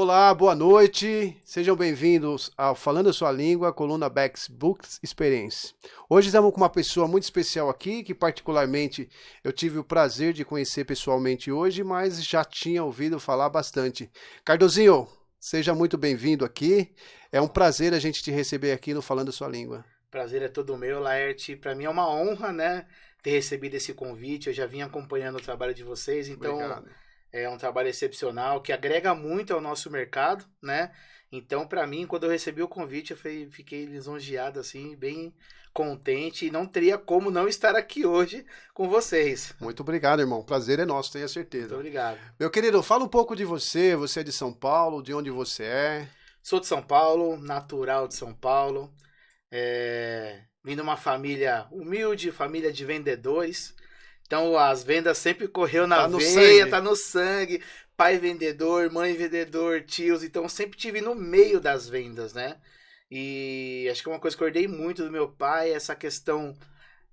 Olá, boa noite. Sejam bem-vindos ao Falando a Sua Língua, coluna Beck's Books Experience. Hoje estamos com uma pessoa muito especial aqui, que particularmente eu tive o prazer de conhecer pessoalmente hoje, mas já tinha ouvido falar bastante. Cardozinho, seja muito bem-vindo aqui. É um prazer a gente te receber aqui no Falando a Sua Língua. Prazer é todo meu, Laerte. Para mim é uma honra, né, ter recebido esse convite. Eu já vim acompanhando o trabalho de vocês, então Obrigado. é um trabalho excepcional que agrega muito ao nosso mercado, né? Então, para mim, quando eu recebi o convite, fiquei lisonjeado, assim, bem contente e não teria como não estar aqui hoje com vocês. Muito obrigado, irmão. Prazer é nosso, tenho certeza. Muito obrigado. Meu querido, fala um pouco de você. Você é de São Paulo, de onde você é? Sou de São Paulo, natural de São Paulo. Vim de uma família humilde, família de vendedores. Então as vendas sempre correu na veia, tá no sangue. Pai vendedor, mãe vendedor, tios. Então sempre tive no meio das vendas, né? E acho que uma coisa que eu herdei muito do meu pai é essa questão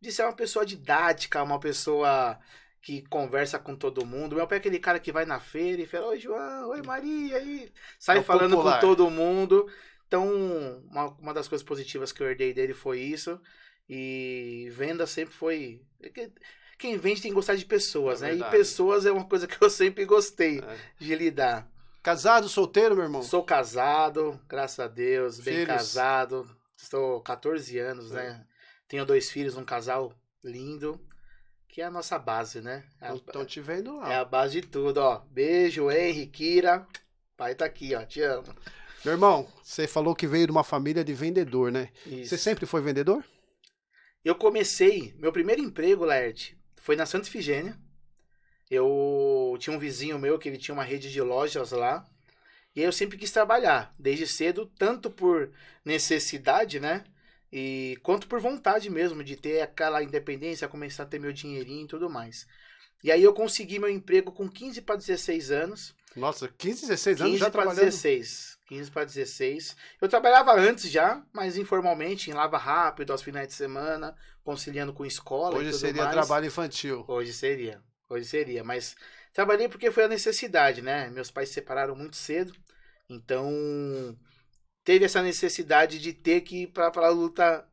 de ser uma pessoa didática, uma pessoa que conversa com todo mundo. Meu pai é aquele cara que vai na feira e fala: oi, João, oi, Maria, e sai falando popular com todo mundo. Então, uma das coisas positivas que eu herdei dele foi isso. E venda sempre foi... Quem vende tem que gostar de pessoas, né? Verdade. E pessoas é uma coisa que eu sempre gostei de lidar. Casado, solteiro, meu irmão? Sou casado, graças a Deus, bem Filhos? casado. Estou 14 anos, né? Tenho 2 filhos, um casal lindo, que é a nossa base, né? Estão te vendo lá. É a base de tudo, ó. Beijo, Henry, Kira. Pai tá aqui, ó. Te amo. Meu irmão, você falou que veio de uma família de vendedor, né? Isso. Você sempre foi vendedor? Eu comecei, meu primeiro emprego, Laerte, foi na Santa Efigênia. Eu tinha um vizinho meu que ele tinha uma rede de lojas lá. E aí eu sempre quis trabalhar, desde cedo, tanto por necessidade, né? Quanto por vontade mesmo, de ter aquela independência, começar a ter meu dinheirinho e tudo mais. E aí eu consegui meu emprego com 15 para 16 anos. Nossa, 15, 16 anos já trabalhando? 15 para 16. Eu trabalhava antes já, mas informalmente, em lava rápido, aos finais de semana, conciliando com escola e tudo mais. Hoje seria trabalho infantil. Hoje seria, mas trabalhei porque foi a necessidade, né? Meus pais se separaram muito cedo, então teve essa necessidade de ter que ir para a luta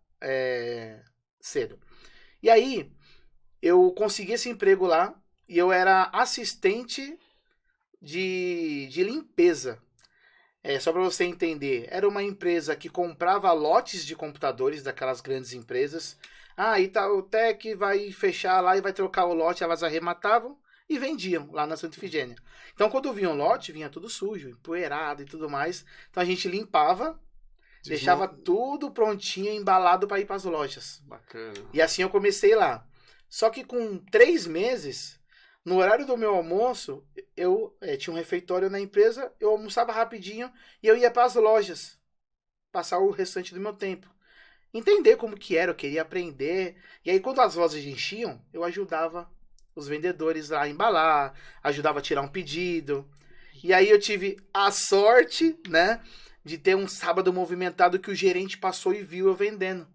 cedo. E aí, eu consegui esse emprego lá e eu era assistente de limpeza. Só para você entender, era uma empresa que comprava lotes de computadores daquelas grandes empresas. Itautec vai fechar lá e vai trocar o lote, elas arrematavam e vendiam lá na Santa Efigênia. Então, quando vinha um lote, vinha tudo sujo, empoeirado e tudo mais. Então, a gente limpava, deixava tudo prontinho, embalado para ir para as lojas. Bacana. E assim eu comecei lá. Só que com 3 meses... No horário do meu almoço, eu tinha um refeitório na empresa, eu almoçava rapidinho e eu ia para as lojas, passar o restante do meu tempo. Entender como que era, eu queria aprender. E aí, quando as lojas enchiam, eu ajudava os vendedores lá a embalar, ajudava a tirar um pedido. E aí eu tive a sorte, né, de ter um sábado movimentado que o gerente passou e viu eu vendendo.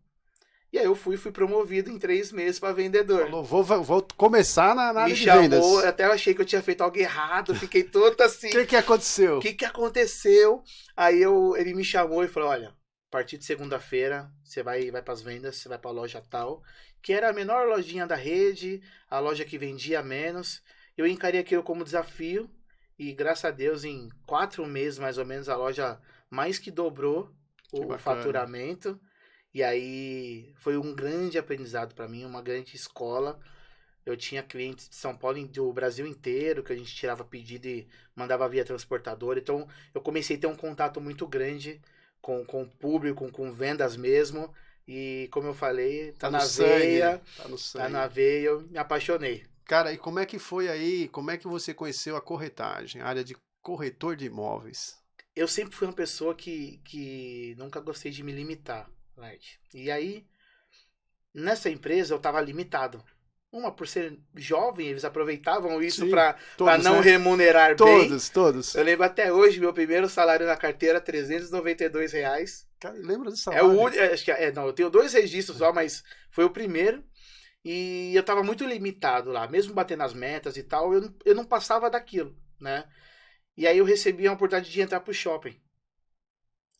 E aí eu fui promovido em 3 meses para vendedor. Falou, vou começar na área de vendas. Me chamou, até eu achei que eu tinha feito algo errado, fiquei todo assim. O que aconteceu? O que aconteceu? Aí ele me chamou e falou, olha, a partir de segunda-feira, você vai para as vendas, você vai para a loja tal, que era a menor lojinha da rede, a loja que vendia menos. Eu encarei aquilo como desafio e, graças a Deus, em 4 meses, mais ou menos, a loja mais que dobrou o faturamento. E aí foi um grande aprendizado para mim, uma grande escola. Eu tinha clientes de São Paulo e do Brasil inteiro, que a gente tirava pedido e mandava via transportadora. Então eu comecei a ter um contato muito grande com o público, com vendas mesmo. E como eu falei, tá na veia, tá na veia, eu me apaixonei. Cara, e como é que foi aí, como é que você conheceu a corretagem, a área de corretor de imóveis? Eu sempre fui uma pessoa que nunca gostei de me limitar. E aí, nessa empresa eu estava limitado. Por ser jovem, eles aproveitavam isso para não remunerar bem. Todos. Eu lembro até hoje, meu primeiro salário na carteira, R$392. Cara, lembra do salário? Eu tenho 2 registros só, mas foi o primeiro. E eu estava muito limitado lá, mesmo batendo as metas e tal, eu não passava daquilo, né? E aí eu recebi a oportunidade de entrar pro shopping,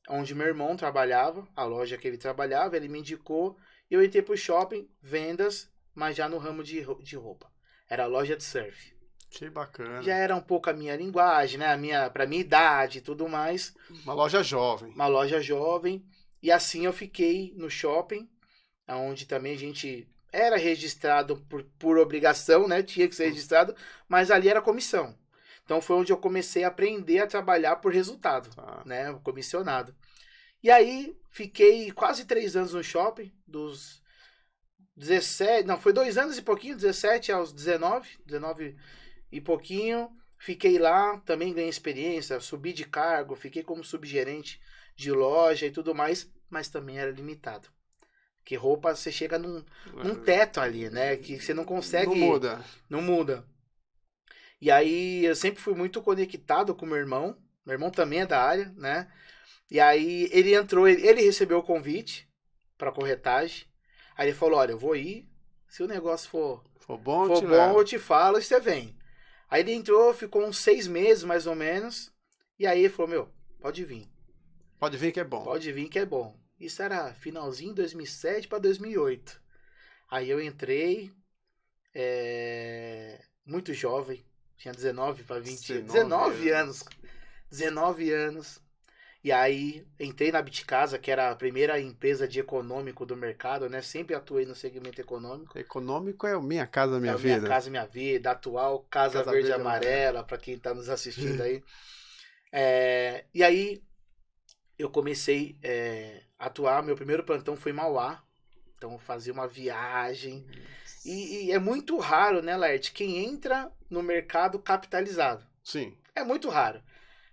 onde meu irmão trabalhava, a loja que ele trabalhava, ele me indicou, e eu entrei pro shopping, vendas, mas já no ramo de roupa. Era loja de surf. Que bacana. Já era um pouco a minha linguagem, né? Pra minha idade e tudo mais. Uma loja jovem. Uma loja jovem. E assim eu fiquei no shopping, onde também a gente era registrado por obrigação, né? Tinha que ser registrado, mas ali era comissão. Então foi onde eu comecei a aprender a trabalhar por resultado, né? Comissionado. E aí fiquei quase 3 anos no shopping, dos 17, não, foi 2 anos e pouquinho, 17 aos 19 e pouquinho. Fiquei lá, também ganhei experiência, subi de cargo, fiquei como subgerente de loja e tudo mais, mas também era limitado. Porque roupa, você chega num teto ali, né? Que você não consegue... Não muda. Não muda. E aí, eu sempre fui muito conectado com meu irmão. Meu irmão também é da área, né? E aí, ele entrou, ele recebeu o convite para corretagem. Aí ele falou, olha, eu vou ir, se o negócio for bom, eu te falo e você vem. Aí ele entrou, ficou uns 6 meses, mais ou menos. E aí ele falou, meu, pode vir. Pode vir que é bom. Pode vir que é bom. Isso era finalzinho de 2007 para 2008. Aí eu entrei, muito jovem, tinha 19 para 20, 19 anos. 19 anos. E aí entrei na Bitcasa, que era a primeira empresa de econômico do mercado, né? Sempre atuei no segmento econômico. Econômico é Minha Casa Minha Vida. Minha Casa Minha Vida, atual Casa Verde e Amarela, para quem está nos assistindo aí. E aí eu comecei a atuar, meu primeiro plantão foi em Mauá. Então eu fazia uma viagem. E é muito raro, né, Laerte, quem entra no mercado capitalizado. Sim. É muito raro.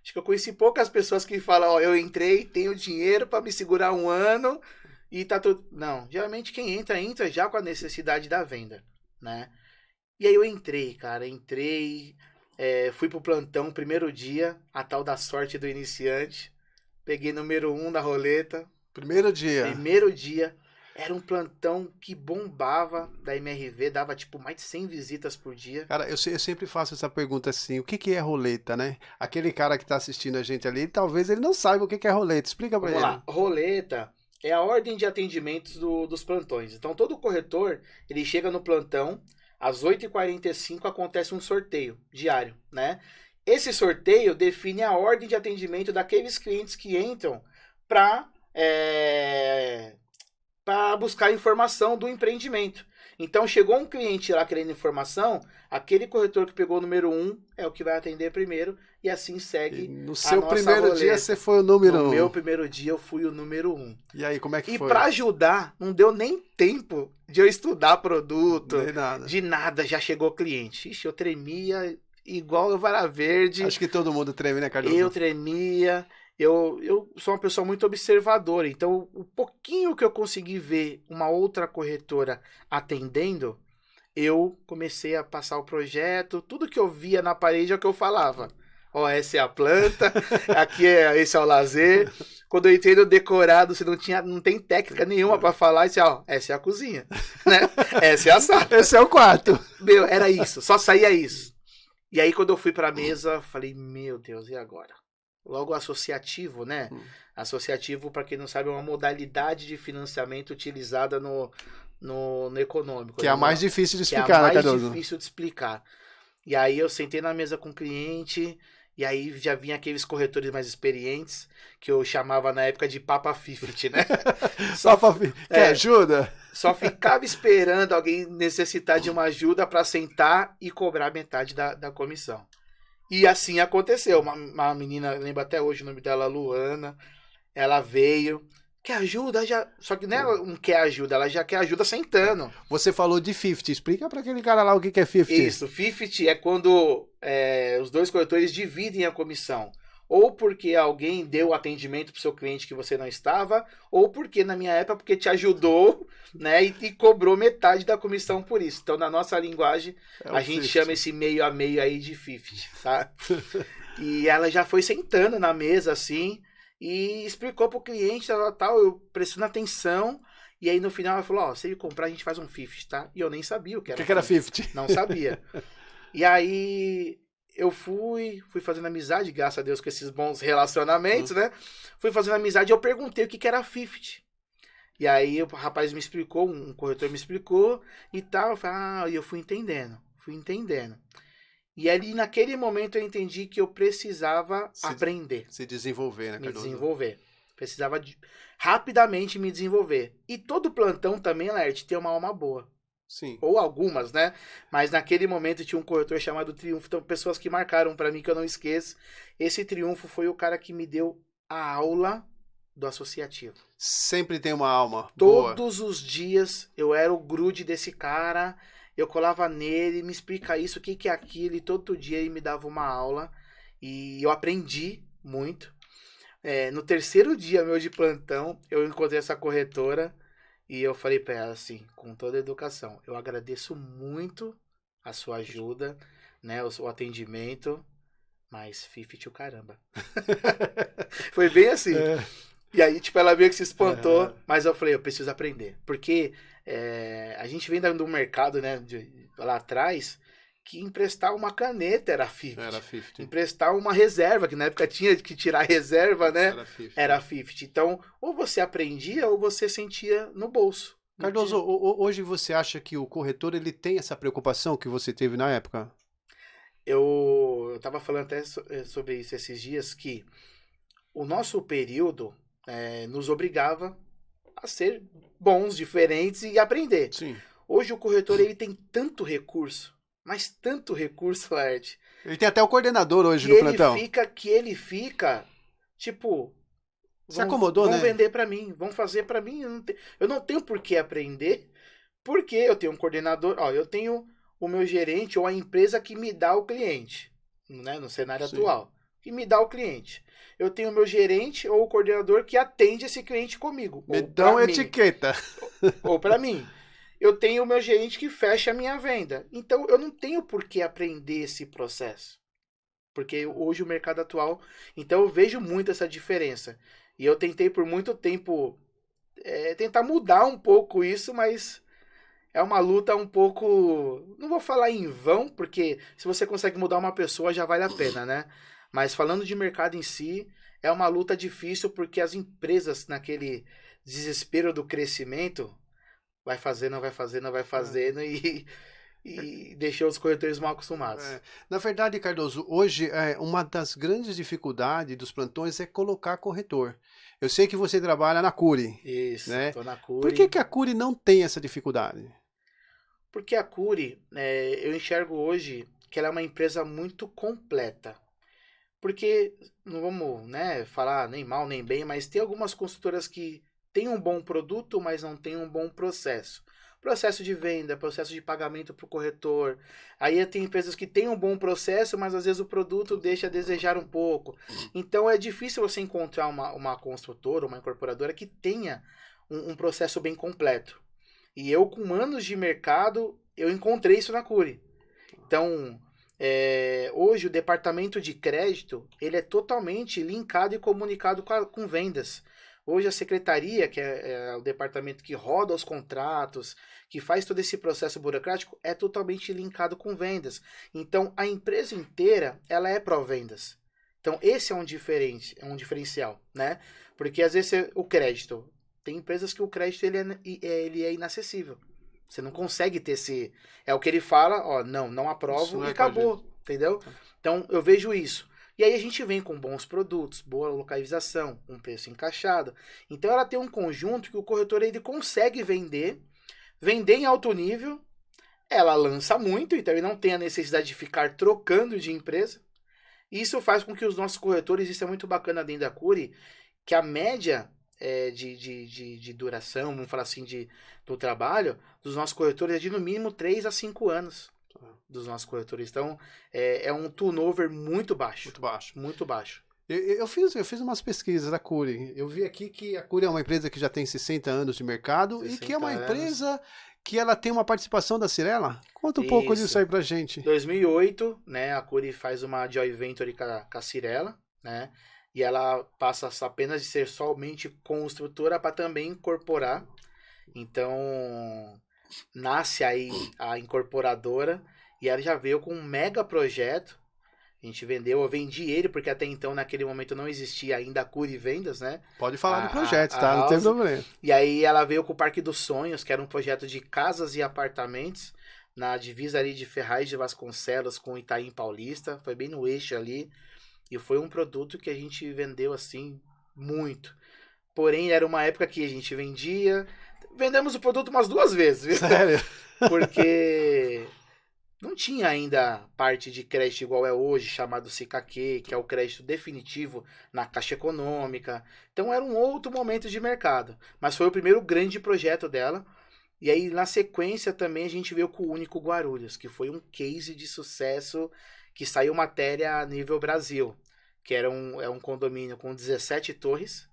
Acho que eu conheci poucas pessoas que falam, ó, eu entrei, tenho dinheiro para me segurar 1 ano e tá tudo... Não, geralmente quem entra já com a necessidade da venda, né? E aí eu entrei, cara, fui pro plantão, primeiro dia, a tal da sorte do iniciante, peguei número 1 da roleta. Primeiro dia. Era um plantão que bombava da MRV, dava tipo mais de 100 visitas por dia. Cara, eu sempre faço essa pergunta assim, o que é roleta, né? Aquele cara que tá assistindo a gente ali, talvez ele não saiba o que é roleta. Explica pra ele. Vamos lá, roleta é a ordem de atendimentos dos plantões. Então todo corretor, ele chega no plantão, às 8h45 acontece um sorteio diário, né? Esse sorteio define a ordem de atendimento daqueles clientes que entram para buscar informação do empreendimento. Então, chegou um cliente lá querendo informação, aquele corretor que pegou o número 1 é o que vai atender primeiro, e assim segue. E no seu primeiro dia, você foi o número 1. No meu primeiro dia, eu fui o número 1. E aí, como é que foi? E para ajudar, não deu nem tempo de eu estudar produto, nada. De nada, já chegou cliente. Ixi, eu tremia igual o Vara Verde. Acho que todo mundo treme, né, Carlos? Eu tremia. Eu sou uma pessoa muito observadora, então o pouquinho que eu consegui ver uma outra corretora atendendo, eu comecei a passar o projeto, tudo que eu via na parede é o que eu falava. Ó, essa é a planta, esse é o lazer. Quando eu entrei no decorado, você não tem técnica nenhuma para falar, essa é a cozinha, né? Essa é a sala. Esse é o quarto. Meu, era isso, só saía isso. E aí quando eu fui para a mesa, falei, meu Deus, e agora? Logo associativo, né? Associativo, para quem não sabe, é uma modalidade de financiamento utilizada no econômico. Que é a mais difícil de explicar, né, Cardoso? É a mais difícil de explicar. E aí eu sentei na mesa com o cliente, e aí já vinha aqueles corretores mais experientes, que eu chamava na época de Papa 50, né? Quer ajuda? Só ficava esperando alguém necessitar de uma ajuda para sentar e cobrar metade da comissão. E assim aconteceu. Uma menina, lembro até hoje o nome dela, Luana. Ela veio. Quer ajuda? Só que não é quer ajuda, ela já quer ajuda sentando. Você falou de 50. Explica para aquele cara lá o que é 50. Isso, 50 é quando os dois corretores dividem a comissão. Ou porque alguém deu atendimento para o seu cliente que você não estava, ou porque, na minha época, porque te ajudou, né, e cobrou metade da comissão por isso. Então, na nossa linguagem, a gente chama esse meio a meio aí de 50, tá? E ela já foi sentando na mesa, assim, e explicou pro cliente, tal, eu prestando atenção, e aí no final ela falou, se ele comprar, a gente faz um 50, tá? E eu nem sabia o que era. O que era 50? Não sabia. E aí... eu fui fazendo amizade, graças a Deus, com esses bons relacionamentos, né? Fui fazendo amizade e eu perguntei o que era 50. E aí o rapaz me explicou, um corretor me explicou e tal. Eu falei, e eu fui entendendo. E ali, naquele momento, eu entendi que eu precisava aprender. Se desenvolver, né, Cardoso? Me desenvolver. Precisava rapidamente me desenvolver. E todo plantão também, Laerte, tem uma alma boa. Sim. Ou algumas, né? Mas naquele momento tinha um corretor chamado Triunfo. Então, pessoas que marcaram pra mim, que eu não esqueço. Esse Triunfo foi o cara que me deu a aula do associativo. Sempre tem uma alma boa. Todos os dias eu era o grude desse cara, eu colava nele, me explica isso, o que é aquilo, e todo dia ele me dava uma aula e eu aprendi muito. No terceiro dia meu de plantão, eu encontrei essa corretora e eu falei pra ela assim, com toda a educação, eu agradeço muito a sua ajuda, né, o atendimento, mas 50 o caramba. Foi bem assim. E aí, tipo, ela meio que se espantou, mas eu falei, eu preciso aprender. Porque a gente vem do mercado, né, lá atrás, que emprestar uma caneta era 50. Era 50. Emprestar uma reserva, que na época tinha que tirar reserva, né? Era 50. Era 50. Então, ou você aprendia ou você sentia no bolso. Cardoso, hoje você acha que o corretor ele tem essa preocupação que você teve na época? Eu tava falando até sobre isso esses dias, que o nosso período nos obrigava a ser bons, diferentes e aprender. Sim. Hoje o corretor ele tem tanto recurso, mas tanto recurso, Laerte. Ele tem até o coordenador hoje no plantão. Que ele fica, tipo... Se acomodou, né? Vão vender pra mim, vão fazer pra mim. Eu não tenho por que aprender, porque eu tenho um coordenador. Eu tenho o meu gerente ou a empresa que me dá o cliente, né, no cenário atual. Que me dá o cliente. Eu tenho o meu gerente ou o coordenador que atende esse cliente comigo. Me dão etiqueta. Ou para mim. Eu tenho o meu gerente que fecha a minha venda. Então, eu não tenho por que aprender esse processo. Porque hoje o mercado atual... Então, eu vejo muito essa diferença. E eu tentei por muito tempo tentar mudar um pouco isso, mas é uma luta um pouco... Não vou falar em vão, porque se você consegue mudar uma pessoa, já vale a pena, né? Mas falando de mercado em si, é uma luta difícil porque as empresas, naquele desespero do crescimento, vai fazendo e deixou os corretores mal acostumados. Na verdade, Cardoso, hoje uma das grandes dificuldades dos plantões é colocar corretor. Eu sei que você trabalha na Cury. Isso, né? tô na Cury. Por que a Cury não tem essa dificuldade? Porque a Cury, eu enxergo hoje que ela é uma empresa muito completa. Porque, não vamos falar nem mal nem bem, mas tem algumas consultoras que têm um bom produto, mas não têm um bom processo. Processo de venda, processo de pagamento para o corretor. Aí tem empresas que têm um bom processo, mas às vezes o produto deixa a desejar um pouco. Então é difícil você encontrar uma construtora, uma incorporadora que tenha um processo bem completo. E eu, com anos de mercado, eu encontrei isso na Cury. Então... hoje o departamento de crédito ele é totalmente linkado e comunicado com vendas. Hoje a secretaria, que é o departamento que roda os contratos, que faz todo esse processo burocrático, é totalmente linkado com vendas. Então a empresa inteira ela é pró-vendas. Então esse é um diferencial, né? Porque às vezes o crédito, tem empresas que o crédito ele é inacessível. Você não consegue ter esse... É o que ele fala, não aprovo e acabou, entendeu? Então, eu vejo isso. E aí a gente vem com bons produtos, boa localização, um preço encaixado. Então, ela tem um conjunto que o corretor ele consegue vender em alto nível, ela lança muito, então ele não tem a necessidade de ficar trocando de empresa. E isso faz com que os nossos corretores, isso é muito bacana dentro da Cury, que a média... de duração, vamos falar assim, do trabalho, dos nossos corretores é de no mínimo 3 a 5 anos dos nossos corretores. Então, é um turnover muito baixo. Muito baixo. Muito baixo. Eu fiz umas pesquisas da Cury. Eu vi aqui que a Cury é uma empresa que já tem 60 anos de mercado e que é uma empresa que ela tem uma participação da Cirela. Conta um pouco disso aí pra gente. Em 2008, né, a Cury faz uma joint venture com a Cirela, né? E ela passa apenas de ser somente construtora para também incorporar. Então, nasce aí a incorporadora e ela já veio com um mega projeto A gente vendeu, eu vendi ele, porque até então, naquele momento, não existia ainda a Cury Vendas, né? Pode falar do projeto, tá? Não House. tem problema. E aí ela veio com o Parque dos Sonhos, que era um projeto de casas e apartamentos, na divisa ali de Ferraz de Vasconcelos com Itaim Paulista. Foi bem no eixo ali. E foi um produto que a gente vendeu, assim, muito. Porém, era uma época que a gente vendia... Vendemos o produto umas 2 vezes, viu? Sério? Porque... não tinha ainda parte de crédito igual é hoje, chamado CKQ, que é o crédito definitivo na Caixa Econômica. Então era um outro momento de mercado. Mas foi o primeiro grande projeto dela. E aí, na sequência, também a gente veio com o Único Guarulhos, que foi um case de sucesso que saiu matéria a nível Brasil. Que é um condomínio com 17 torres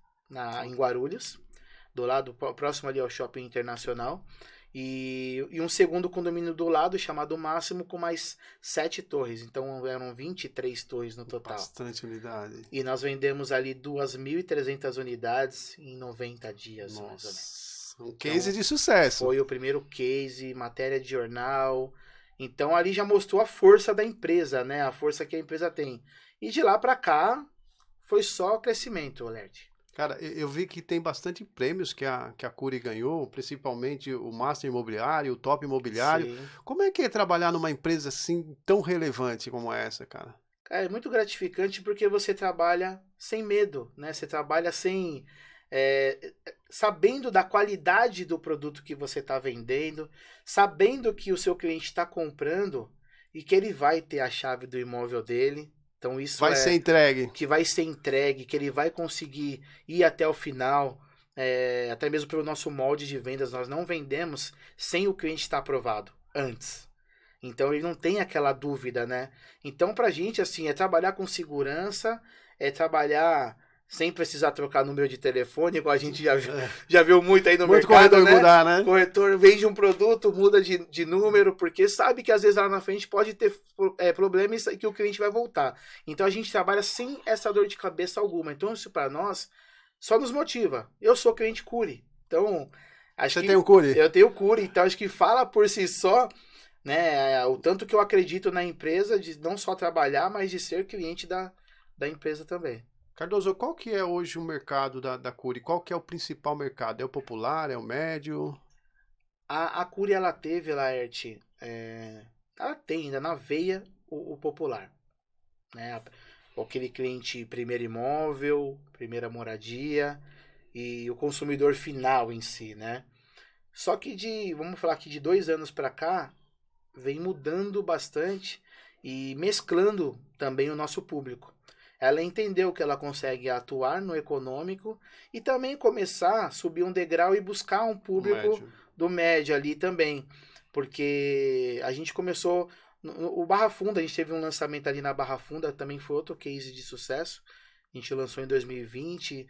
em Guarulhos, do lado próximo ali ao Shopping Internacional. E um segundo condomínio do lado, chamado Máximo, com mais 7 torres. Então eram 23 torres no total. Bastante unidade. E nós vendemos ali 2.300 unidades em 90 dias, Nossa, mais ou menos. um case de sucesso. Foi o primeiro case, matéria de jornal. Então ali já mostrou a força da empresa, né? A força que a empresa tem. E de lá para cá, foi só crescimento, Alert. Cara, eu vi que tem bastante prêmios que a Cury ganhou, principalmente o Master Imobiliário, o Top Imobiliário. Sim. Como é que é trabalhar numa empresa assim tão relevante como essa, cara? Cara, é muito gratificante porque você trabalha sem medo, né? Você trabalha sem... sabendo da qualidade do produto que você está vendendo, sabendo que o seu cliente está comprando e que ele vai ter a chave do imóvel dele. Então isso vai ser entregue. Que vai ser entregue, que ele vai conseguir ir até o final, até mesmo pelo nosso molde de vendas, nós não vendemos sem o cliente estar aprovado antes. Então ele não tem aquela dúvida, né? Então pra gente, assim, é trabalhar com segurança, é trabalhar sem precisar trocar número de telefone, igual a gente já viu muito aí no muito mercado, corretor, né? Mudar, né? O corretor vende um produto, muda de número, porque sabe que às vezes lá na frente pode ter problemas e que o cliente vai voltar. Então a gente trabalha sem essa dor de cabeça alguma. Então isso para nós só nos motiva. Eu sou cliente Cury, então Você tem o Cury? Eu tenho o Cury, então acho que fala por si só, né? O tanto que eu acredito na empresa, de não só trabalhar, mas de ser cliente da empresa também. Cardoso, qual que é hoje o mercado da Cury? Qual que é o principal mercado? É o popular? É o médio? A Cury, ela teve, Laerte, ela tem ainda na veia o popular. Né? Aquele cliente primeiro imóvel, primeira moradia e o consumidor final em si, né? Só que vamos falar que de 2 anos para cá, vem mudando bastante e mesclando também o nosso público. Ela entendeu que ela consegue atuar no econômico e também começar a subir um degrau e buscar um público do médio ali também. Porque a gente começou... O Barra Funda, a gente teve um lançamento ali na Barra Funda, também foi outro case de sucesso. A gente lançou em 2020,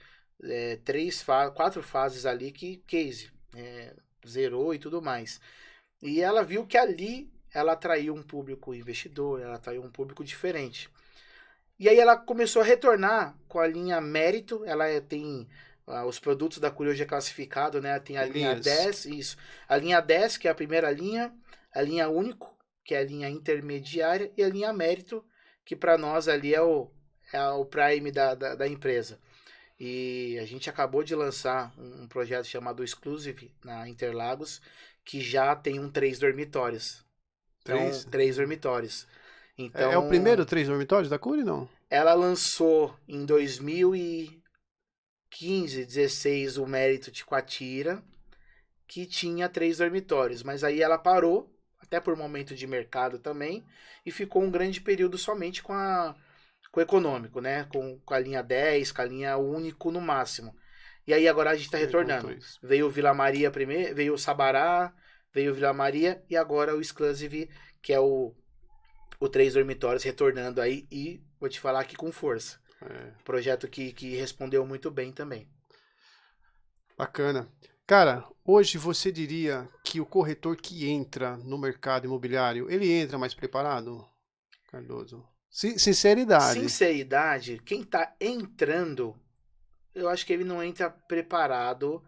4 fases ali que case, zerou e tudo mais. E ela viu que ali ela atraiu um público investidor, ela atraiu um público diferente. E aí ela começou a retornar com a linha Mérito. Ela tem os produtos da Cury hoje é classificado, né? Tem a linha 10, isso. A linha 10, que é a primeira linha, a linha Único, que é a linha intermediária, e a linha Mérito, que para nós ali é o prime da empresa. E a gente acabou de lançar um projeto chamado Exclusive na Interlagos, que já tem 3 dormitórios. Então, 3 dormitórios. Então, é o primeiro 3 dormitórios da Cury, não? Ela lançou em 2015, 16 o Mérito de Quatira, que tinha 3 dormitórios. Mas aí ela parou, até por momento de mercado também, e ficou um grande período somente com o econômico, né? Com a linha 10, com a linha Único no máximo. E aí agora a gente está retornando. Veio o Vila Maria primeiro, veio o Sabará, veio o Vila Maria e agora o Exclusive, que é o 3 dormitórios retornando aí, e vou te falar aqui com força. Projeto que respondeu muito bem também. Bacana. Cara, hoje você diria que o corretor que entra no mercado imobiliário, ele entra mais preparado, Cardoso? Sinceridade. Sinceridade, quem está entrando, eu acho que ele não entra preparado,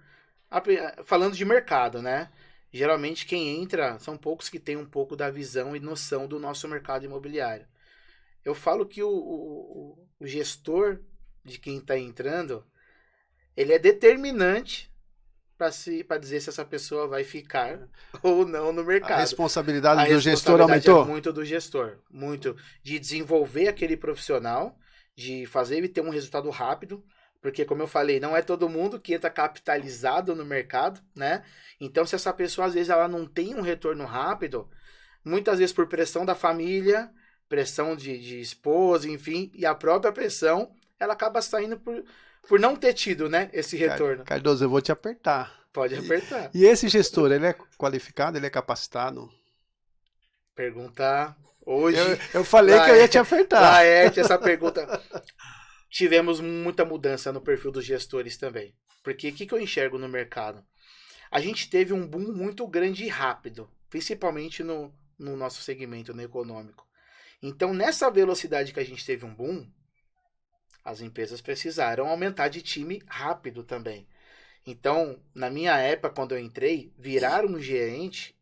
falando de mercado, né? Geralmente quem entra, são poucos que têm um pouco da visão e noção do nosso mercado imobiliário. Eu falo que o gestor de quem está entrando, ele é determinante para dizer se essa pessoa vai ficar ou não no A mercado. responsabilidade do gestor aumentou? É muito do gestor, muito de desenvolver aquele profissional, de fazer ele ter um resultado rápido, porque como eu falei, não é todo mundo que entra capitalizado no mercado, né? Então se essa pessoa às vezes ela não tem um retorno rápido, muitas vezes por pressão da família, pressão de esposa, enfim, e a própria pressão, ela acaba saindo por não ter tido, né, esse retorno. Cardoso, eu vou te apertar. Pode apertar. E esse gestor, ele é qualificado, ele é capacitado? Pergunta hoje. Eu falei que eu ia te apertar. Laerte, essa pergunta. Tivemos muita mudança no perfil dos gestores também. Porque o que eu enxergo no mercado? A gente teve um boom muito grande e rápido, principalmente no nosso segmento, no econômico. Então, nessa velocidade que a gente teve um boom, as empresas precisaram aumentar de time rápido também. Então, na minha época, quando eu entrei, virar um gerente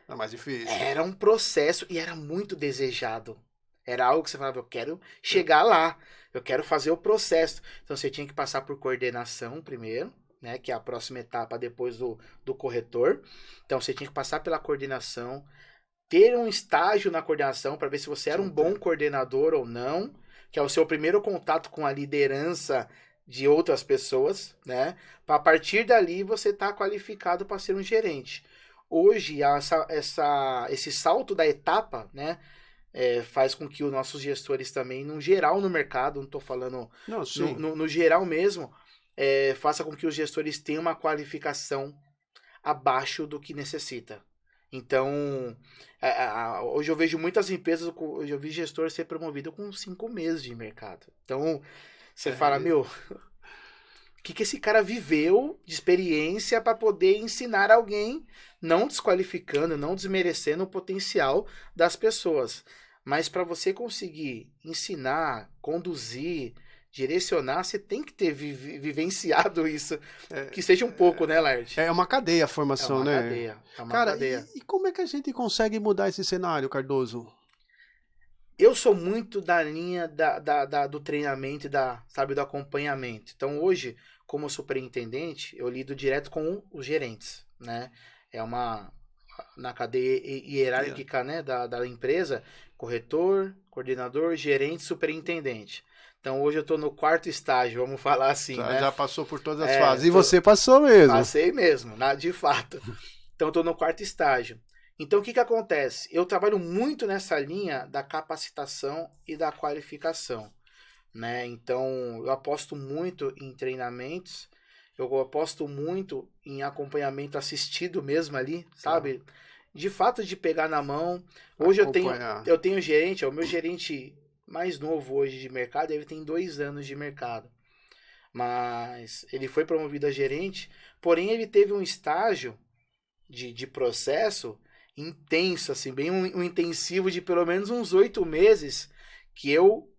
É mais difícil. era um processo e era muito desejado. Era algo que você falava, eu quero chegar lá, eu quero fazer o processo. Então, você tinha que passar por coordenação primeiro, né, que é a próxima etapa depois do corretor. Então, você tinha que passar pela coordenação, ter um estágio na coordenação para ver se você era um bom coordenador ou não, que é o seu primeiro contato com a liderança de outras pessoas, né? Para a partir dali você estar qualificado para ser um gerente. Hoje, esse salto da etapa, né, faz com que os nossos gestores também, no geral no mercado, não estou falando Não, sim. no geral mesmo, faça com que os gestores tenham uma qualificação abaixo do que necessita. Então, hoje eu vejo muitas empresas, hoje eu vi gestor ser promovido com 5 meses de mercado. Então, você fala, meu, o que esse cara viveu de experiência para poder ensinar alguém, não desqualificando, não desmerecendo o potencial das pessoas. Mas para você conseguir ensinar, conduzir, direcionar, você tem que ter vivenciado isso. Que seja um pouco, né, Larte? É uma cadeia a formação, né? É uma Cara, cadeia. E como é que a gente consegue mudar esse cenário, Cardoso? Eu sou muito da linha do treinamento e do acompanhamento. Então, hoje, como superintendente, eu lido direto com os gerentes, né? Na cadeia hierárquica, né, da empresa, corretor, coordenador, gerente, superintendente. Então, hoje eu estou no 4º estágio, vamos falar assim, né? Já passou por todas as fases. E você passou mesmo. Passei mesmo, de fato. Então, eu estou no 4º estágio. Então, o que acontece? Eu trabalho muito nessa linha da capacitação e da qualificação, né? Então, eu aposto muito em treinamentos, eu aposto muito em acompanhamento assistido mesmo ali, sabe? De fato, de pegar na mão. Hoje eu tenho gerente, o meu gerente mais novo hoje de mercado, ele tem 2 anos de mercado. Mas ele foi promovido a gerente, porém ele teve um estágio de processo intenso, assim, bem um intensivo de pelo menos uns 8 meses, que eu,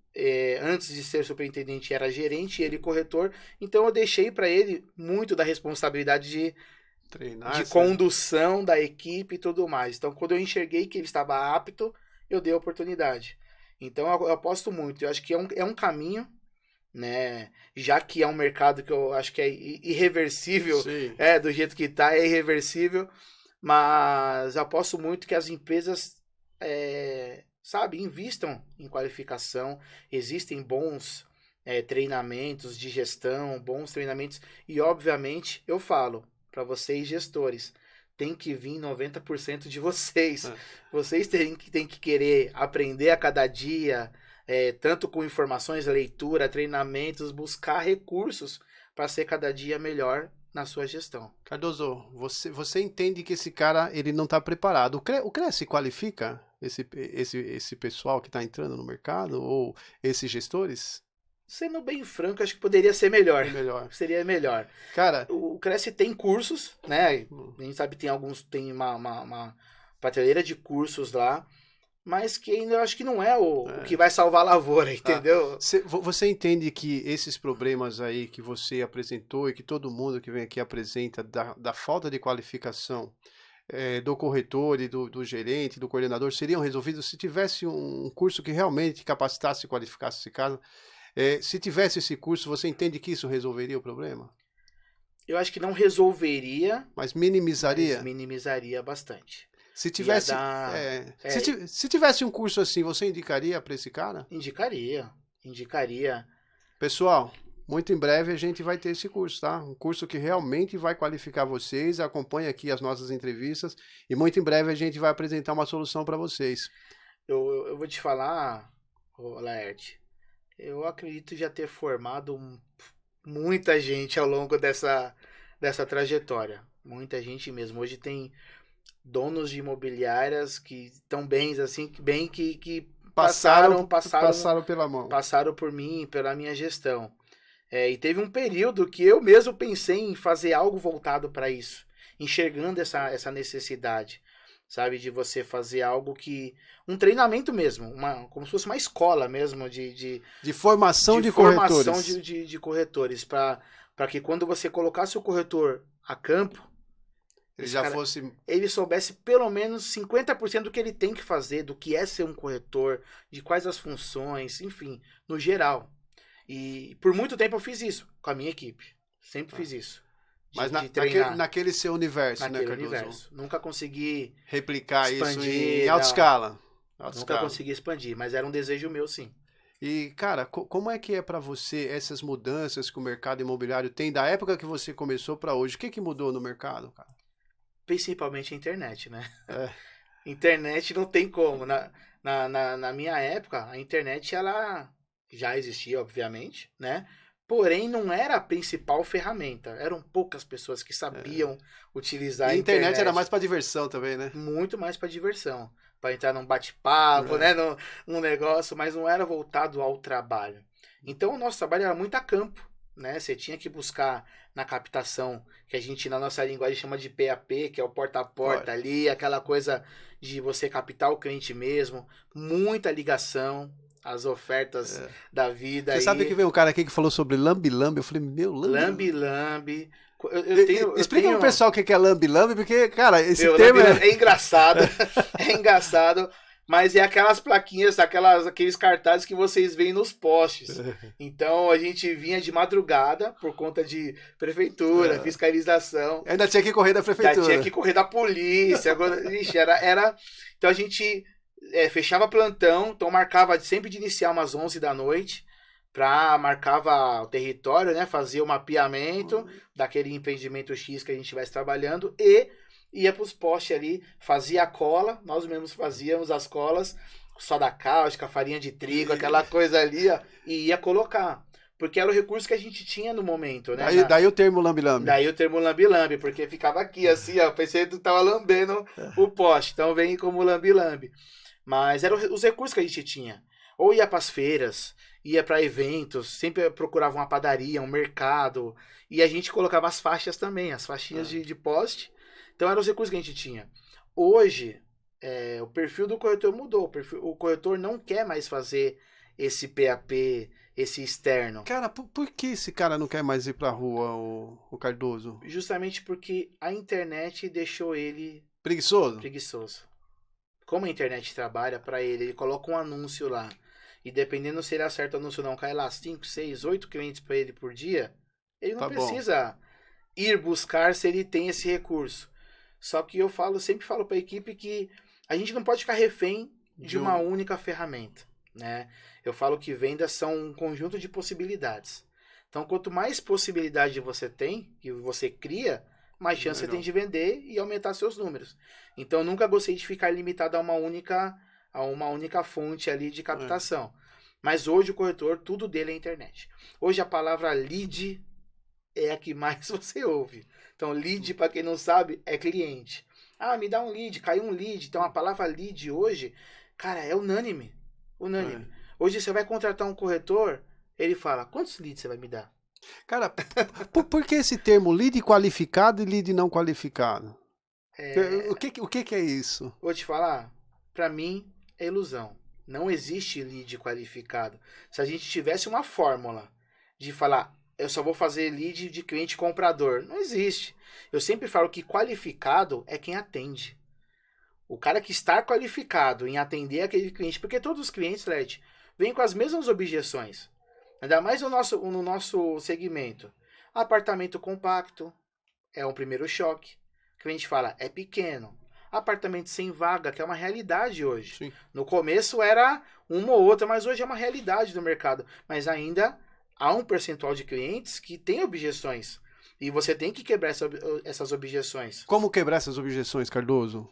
antes de ser superintendente, era gerente e ele corretor, então eu deixei para ele muito da responsabilidade de condução da equipe e tudo mais. Então, quando eu enxerguei que ele estava apto, eu dei a oportunidade. Então, eu aposto muito. Eu acho que é um caminho, né? Já que é um mercado que eu acho que é irreversível, do jeito que está, é irreversível. Mas eu aposto muito que as empresas, invistam em qualificação. Existem bons treinamentos de gestão, bons treinamentos. E, obviamente, eu falo para vocês, gestores, tem que vir 90% de vocês. Vocês têm que querer aprender a cada dia, tanto com informações, leitura, treinamentos, buscar recursos para ser cada dia melhor na sua gestão. Cardoso, você entende que esse cara ele não está preparado. O CREA se qualifica esse pessoal que está entrando no mercado ou esses gestores? Sendo bem franco, acho que poderia ser melhor. Seria melhor. Cara, o Cresce tem cursos, né? A gente sabe que tem uma prateleira de cursos lá, mas que ainda eu acho que não é o que vai salvar a lavoura, entendeu? Você entende que esses problemas aí que você apresentou e que todo mundo que vem aqui apresenta da falta de qualificação, do corretor e do gerente, do coordenador, seriam resolvidos se tivesse um curso que realmente capacitasse e qualificasse esse cara? Se tivesse esse curso, você entende que isso resolveria o problema? Eu acho que não resolveria, Mas minimizaria? mas minimizaria bastante. Se tivesse, se tivesse um curso assim, você indicaria para esse cara? Indicaria. Pessoal, muito em breve a gente vai ter esse curso, tá? Um curso que realmente vai qualificar vocês. Acompanhe aqui as nossas entrevistas e muito em breve a gente vai apresentar uma solução para vocês. Eu vou te falar, Laerte, eu acredito já ter formado muita gente ao longo dessa trajetória. Muita gente mesmo. Hoje tem donos de imobiliárias que estão bem, assim, que passaram pela mão. Passaram por mim, pela minha gestão. E teve um período que eu mesmo pensei em fazer algo voltado para isso, enxergando essa necessidade, sabe, de você fazer algo um treinamento mesmo, como se fosse uma escola mesmo de formação de corretores, de corretores, para que quando você colocasse o corretor a campo, ele soubesse pelo menos 50% do que ele tem que fazer, do que é ser um corretor, de quais as funções, enfim, no geral. E por muito tempo eu fiz isso com a minha equipe. Sempre fiz isso. Mas naquele seu universo, né, Cardoso? Nunca consegui replicar expandir, isso em alta escala. Nunca consegui expandir, mas era um desejo meu, sim. E, cara, como é que é para você essas mudanças que o mercado imobiliário tem da época que você começou para hoje? O que mudou no mercado, cara? Principalmente a internet, né? Internet não tem como. Na minha época, a internet, ela já existia, obviamente, né? Porém, não era a principal ferramenta. Eram poucas pessoas que sabiam utilizar a internet. A internet era mais para diversão também, né? Muito mais para diversão. Para entrar num bate-papo, né? Num negócio, mas não era voltado ao trabalho. Então, o nosso trabalho era muito a campo, né? Você tinha que buscar na captação, que a gente na nossa linguagem chama de PAP, que é o porta a porta ali, aquela coisa de você captar o cliente mesmo, muita ligação, as ofertas da vida. Você sabe que veio um cara aqui que falou sobre lambi-lambi, eu falei, meu, lambi-lambi. Explica pro pessoal o que é lambi-lambi, porque, cara, esse termo é engraçado, é engraçado. Mas é aquelas plaquinhas, aqueles cartazes que vocês veem nos postes. Então a gente vinha de madrugada por conta de prefeitura, fiscalização. Ainda tinha que correr da prefeitura. Ainda tinha que correr da polícia. Agora, ixi, era... Então a gente fechava plantão, então marcava sempre de iniciar umas 11 da noite, marcava o território, né? Fazia o mapeamento daquele empreendimento X que a gente estivesse trabalhando e ia para os postes ali, fazia a cola, nós mesmos fazíamos as colas, soda cáustica, farinha de trigo, aquela coisa ali, ó, e ia colocar. Porque era o recurso que a gente tinha no momento, né? Daí o termo lambi-lambi. Daí o termo lambi-lambi, porque ficava aqui assim, ó, pensei que tu tava lambendo o poste, então vem como lambi-lambi. Mas eram os recursos que a gente tinha. Ou ia para as feiras, ia para eventos, sempre procurava uma padaria, um mercado, e a gente colocava as faixas também, as faixinhas de poste. Então eram os recursos que a gente tinha. Hoje, o perfil do corretor mudou. O corretor não quer mais fazer esse PAP, esse externo. Cara, por que esse cara não quer mais ir pra rua, o Cardoso? Justamente porque a internet deixou ele... Preguiçoso. Como a internet trabalha para ele coloca um anúncio lá. E dependendo se ele acerta o anúncio ou não, cai lá 5, 6, 8 clientes para ele por dia, ele não precisa ir buscar se ele tem esse recurso. Só que eu sempre falo para a equipe que a gente não pode ficar refém de uma única ferramenta, né? Eu falo que vendas são um conjunto de possibilidades. Então, quanto mais possibilidade você tem, que você cria, mais chance você tem de vender e aumentar seus números. Então, eu nunca gostei de ficar limitado a uma única fonte ali de captação. Mas hoje o corretor, tudo dele é internet. Hoje a palavra lead é a que mais você ouve. Então, lead, para quem não sabe, é cliente. Ah, me dá um lead, caiu um lead. Então, a palavra lead hoje, cara, é unânime. Hoje você vai contratar um corretor, ele fala, quantos leads você vai me dar? Cara, por que esse termo lead qualificado e lead não qualificado? O que é isso? Vou te falar, para mim é ilusão. Não existe lead qualificado. Se a gente tivesse uma fórmula de falar eu só vou fazer lead de cliente comprador. Não existe. Eu sempre falo que qualificado é quem atende. O cara que está qualificado em atender aquele cliente, porque todos os clientes, Led, vêm com as mesmas objeções. Ainda mais no nosso segmento. Apartamento compacto é um primeiro choque. O cliente fala, é pequeno. Apartamento sem vaga, que é uma realidade hoje. Sim. No começo era uma ou outra, mas hoje é uma realidade do mercado. Mas ainda há um percentual de clientes que tem objeções. E você tem que quebrar essas objeções. Como quebrar essas objeções, Cardoso?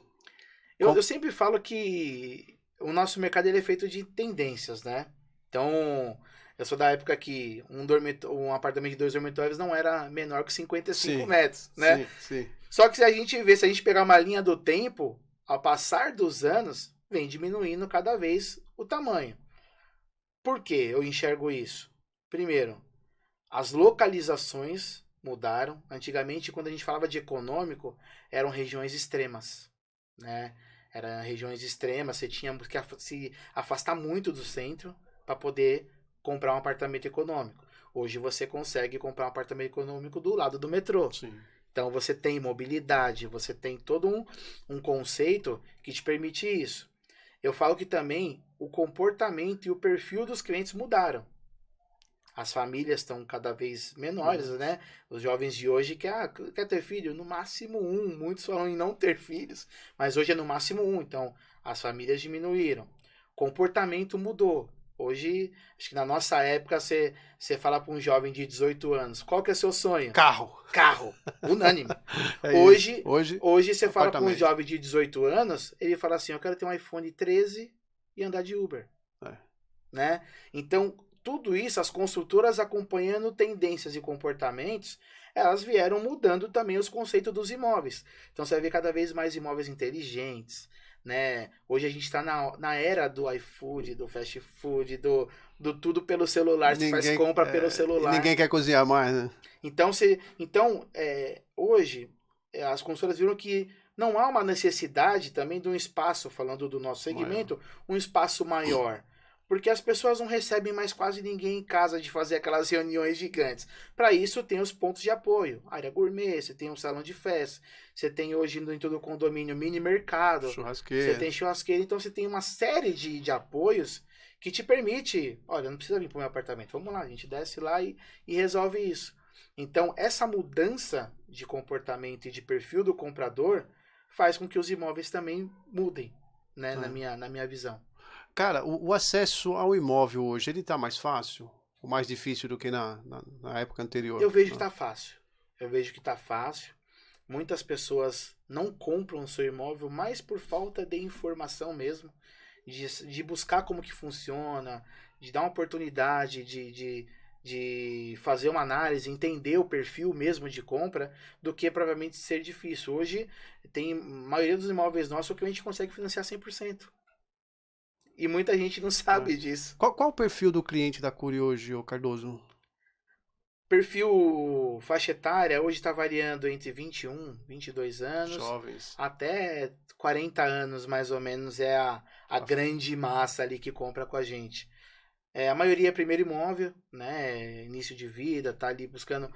Eu sempre falo que o nosso mercado ele é feito de tendências, né? Então, eu sou da época que um apartamento de 2 dormitórios não era menor que 55 metros, né? Sim. Só que se a gente pegar uma linha do tempo, ao passar dos anos, vem diminuindo cada vez o tamanho. Por que eu enxergo isso? Primeiro, as localizações mudaram. Antigamente, quando a gente falava de econômico, eram regiões extremas, né? Eram regiões extremas, você tinha que se afastar muito do centro para poder comprar um apartamento econômico. Hoje você consegue comprar um apartamento econômico do lado do metrô. Sim. Então você tem mobilidade, você tem todo um conceito que te permite isso. Eu falo que também o comportamento e o perfil dos clientes mudaram. As famílias estão cada vez menores, né? Os jovens de hoje quer ter filho, no máximo um. Muitos falam em não ter filhos, mas hoje é no máximo um. Então, as famílias diminuíram. Comportamento mudou. Hoje, acho que na nossa época, você fala para um jovem de 18 anos, qual que é seu sonho? Carro. Unânime. Hoje você fala para um jovem de 18 anos, ele fala assim, eu quero ter um iPhone 13 e andar de Uber. Né? Então, tudo isso, as construtoras acompanhando tendências e comportamentos, elas vieram mudando também os conceitos dos imóveis. Então, você vai ver cada vez mais imóveis inteligentes, né? Hoje a gente está na era do iFood, do fast food, do tudo pelo celular, você faz compra pelo celular. Ninguém quer cozinhar mais, né? Então, hoje, as construtoras viram que não há uma necessidade também de um espaço, falando do nosso segmento, um espaço maior. Porque as pessoas não recebem mais quase ninguém em casa de fazer aquelas reuniões gigantes. Para isso, tem os pontos de apoio. Área gourmet, você tem um salão de festa, você tem hoje dentro do condomínio mini mercado, churrasqueira. Você tem churrasqueira. Então, você tem uma série de apoios que te permite, olha, não precisa vir para o meu apartamento, vamos lá, a gente desce lá e resolve isso. Então, essa mudança de comportamento e de perfil do comprador faz com que os imóveis também mudem, né, na minha visão. Cara, o acesso ao imóvel hoje, ele tá mais fácil? Ou mais difícil do que na época anterior? Eu vejo que tá fácil. Muitas pessoas não compram o seu imóvel mais por falta de informação mesmo. De buscar como que funciona, de dar uma oportunidade, de fazer uma análise, entender o perfil mesmo de compra, do que provavelmente ser difícil. Hoje, a maioria dos imóveis nossos, o cliente consegue financiar 100%. E muita gente não sabe disso. Qual o perfil do cliente da Cury hoje, Cardoso? Perfil faixa etária hoje está variando entre 21, 22 anos. Jovens. Até 40 anos, mais ou menos, é a grande massa ali que compra com a gente. A maioria é primeiro imóvel, né? Início de vida, tá ali buscando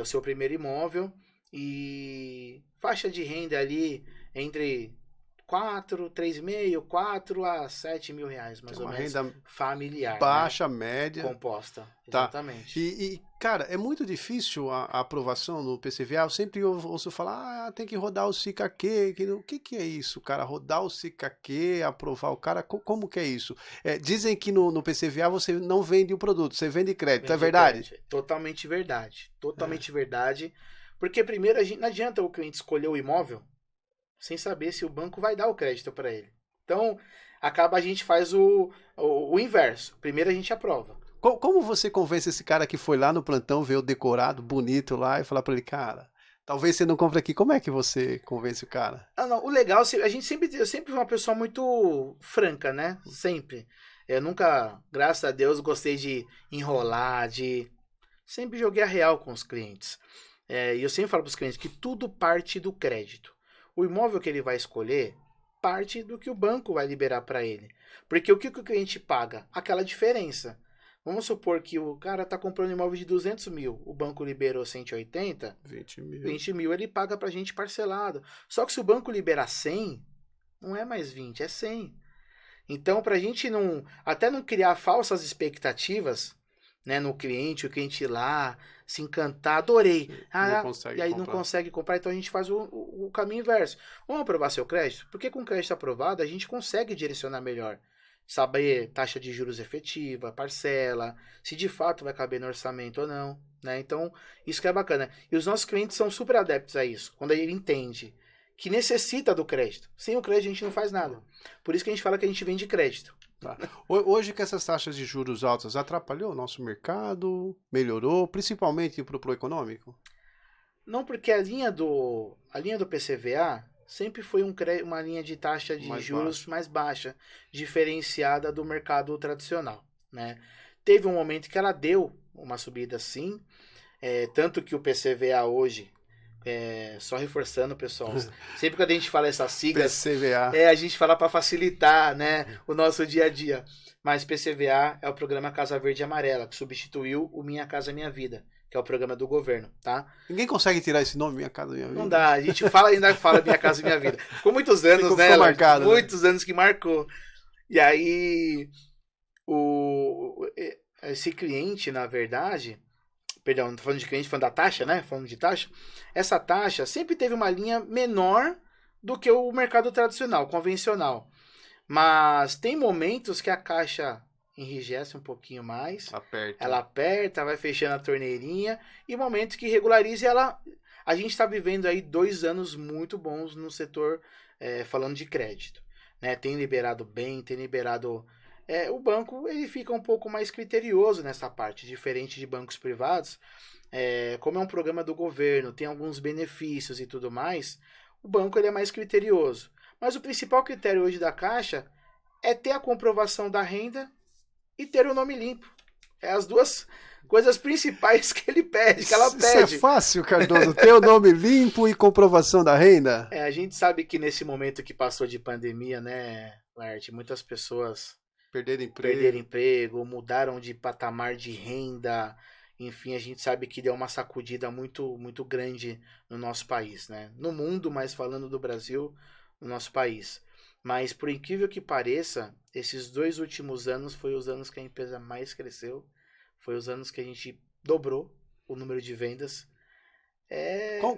o seu primeiro imóvel. E faixa de renda ali entre 4 a 7 mil reais, mais ou menos. Renda familiar. Baixa, né? Média. Composta. Tá. Exatamente. E, cara, é muito difícil a aprovação no PCVA. Eu sempre ouço falar, tem que rodar o SICAQ. O que é isso, cara? Rodar o SICAQ, aprovar o cara, como que é isso? Dizem que no PCVA você não vende o produto, você vende crédito, é verdade? Crédito. Totalmente verdade. Totalmente verdade. Porque primeiro não adianta o cliente escolher o imóvel sem saber se o banco vai dar o crédito para ele. Então, a gente faz o inverso. Primeiro a gente aprova. Como você convence esse cara que foi lá no plantão, ver o decorado, bonito lá, e falar para ele, cara, talvez você não compre aqui. Como é que você convence o cara? O legal, eu sempre fui uma pessoa muito franca, né? Sempre. Eu nunca, graças a Deus, gostei de enrolar, sempre joguei a real com os clientes. E eu sempre falo para os clientes que tudo parte do crédito. O imóvel que ele vai escolher parte do que o banco vai liberar para ele. Porque o que o cliente paga? Aquela diferença. Vamos supor que o cara tá comprando imóvel de 200 mil, o banco liberou 180, 20 mil ele paga pra gente parcelado. Só que se o banco liberar 100, não é mais 20, é 100. Então, pra gente até não criar falsas expectativas, né, no cliente, o cliente ir lá, se encantar, adorei. E aí não consegue comprar, então a gente faz o caminho inverso. Vamos aprovar seu crédito? Porque com crédito aprovado a gente consegue direcionar melhor. Saber taxa de juros efetiva, parcela, se de fato vai caber no orçamento ou não, né? Então, isso que é bacana. E os nossos clientes são super adeptos a isso, quando ele entende que necessita do crédito. Sem o crédito a gente não faz nada. Por isso que a gente fala que a gente vende crédito. Tá. Hoje que essas taxas de juros altas atrapalhou o nosso mercado, melhorou, principalmente para o econômico? Não, porque a linha do PCVA sempre foi uma linha de taxa de juros mais baixa, diferenciada do mercado tradicional, né? Teve um momento que ela deu uma subida sim, tanto que o PCVA hoje, só reforçando, pessoal, sempre que a gente fala essas siglas, PCVA. A gente fala para facilitar, né, o nosso dia a dia. Mas PCVA é o programa Casa Verde e Amarela, que substituiu o Minha Casa Minha Vida, que é o programa do governo, tá? Ninguém consegue tirar esse nome, Minha Casa Minha Vida? Não dá, a gente ainda fala Minha Casa Minha Vida. Ficou muitos anos, ficou né? Marcado, muitos anos que marcou. E aí, esse cliente, na verdade, perdão, não tô falando de cliente, falando da taxa, né? Falando de taxa. Essa taxa sempre teve uma linha menor do que o mercado tradicional, convencional. Mas tem momentos que a Caixa enrijece um pouquinho mais. Ela aperta, vai fechando a torneirinha. E momentos que regularize ela. A gente está vivendo aí 2 anos muito bons no setor, falando de crédito, né? Tem liberado bem, tem liberado... o banco ele fica um pouco mais criterioso nessa parte, diferente de bancos privados. Como é um programa do governo, tem alguns benefícios e tudo mais, o banco ele é mais criterioso. Mas o principal critério hoje da Caixa é ter a comprovação da renda e ter o nome limpo. É as duas coisas principais que ele pede, que ela pede. Isso é fácil, Cardoso, ter o nome limpo e comprovação da renda? A gente sabe que nesse momento que passou de pandemia, né, Lart, muitas pessoas perderam emprego, mudaram de patamar de renda, enfim, a gente sabe que deu uma sacudida muito, muito grande no nosso país, né? No mundo, mas falando do Brasil, no nosso país. Mas, por incrível que pareça, esses 2 últimos anos foi os anos que a empresa mais cresceu, foi os anos que a gente dobrou o número de vendas.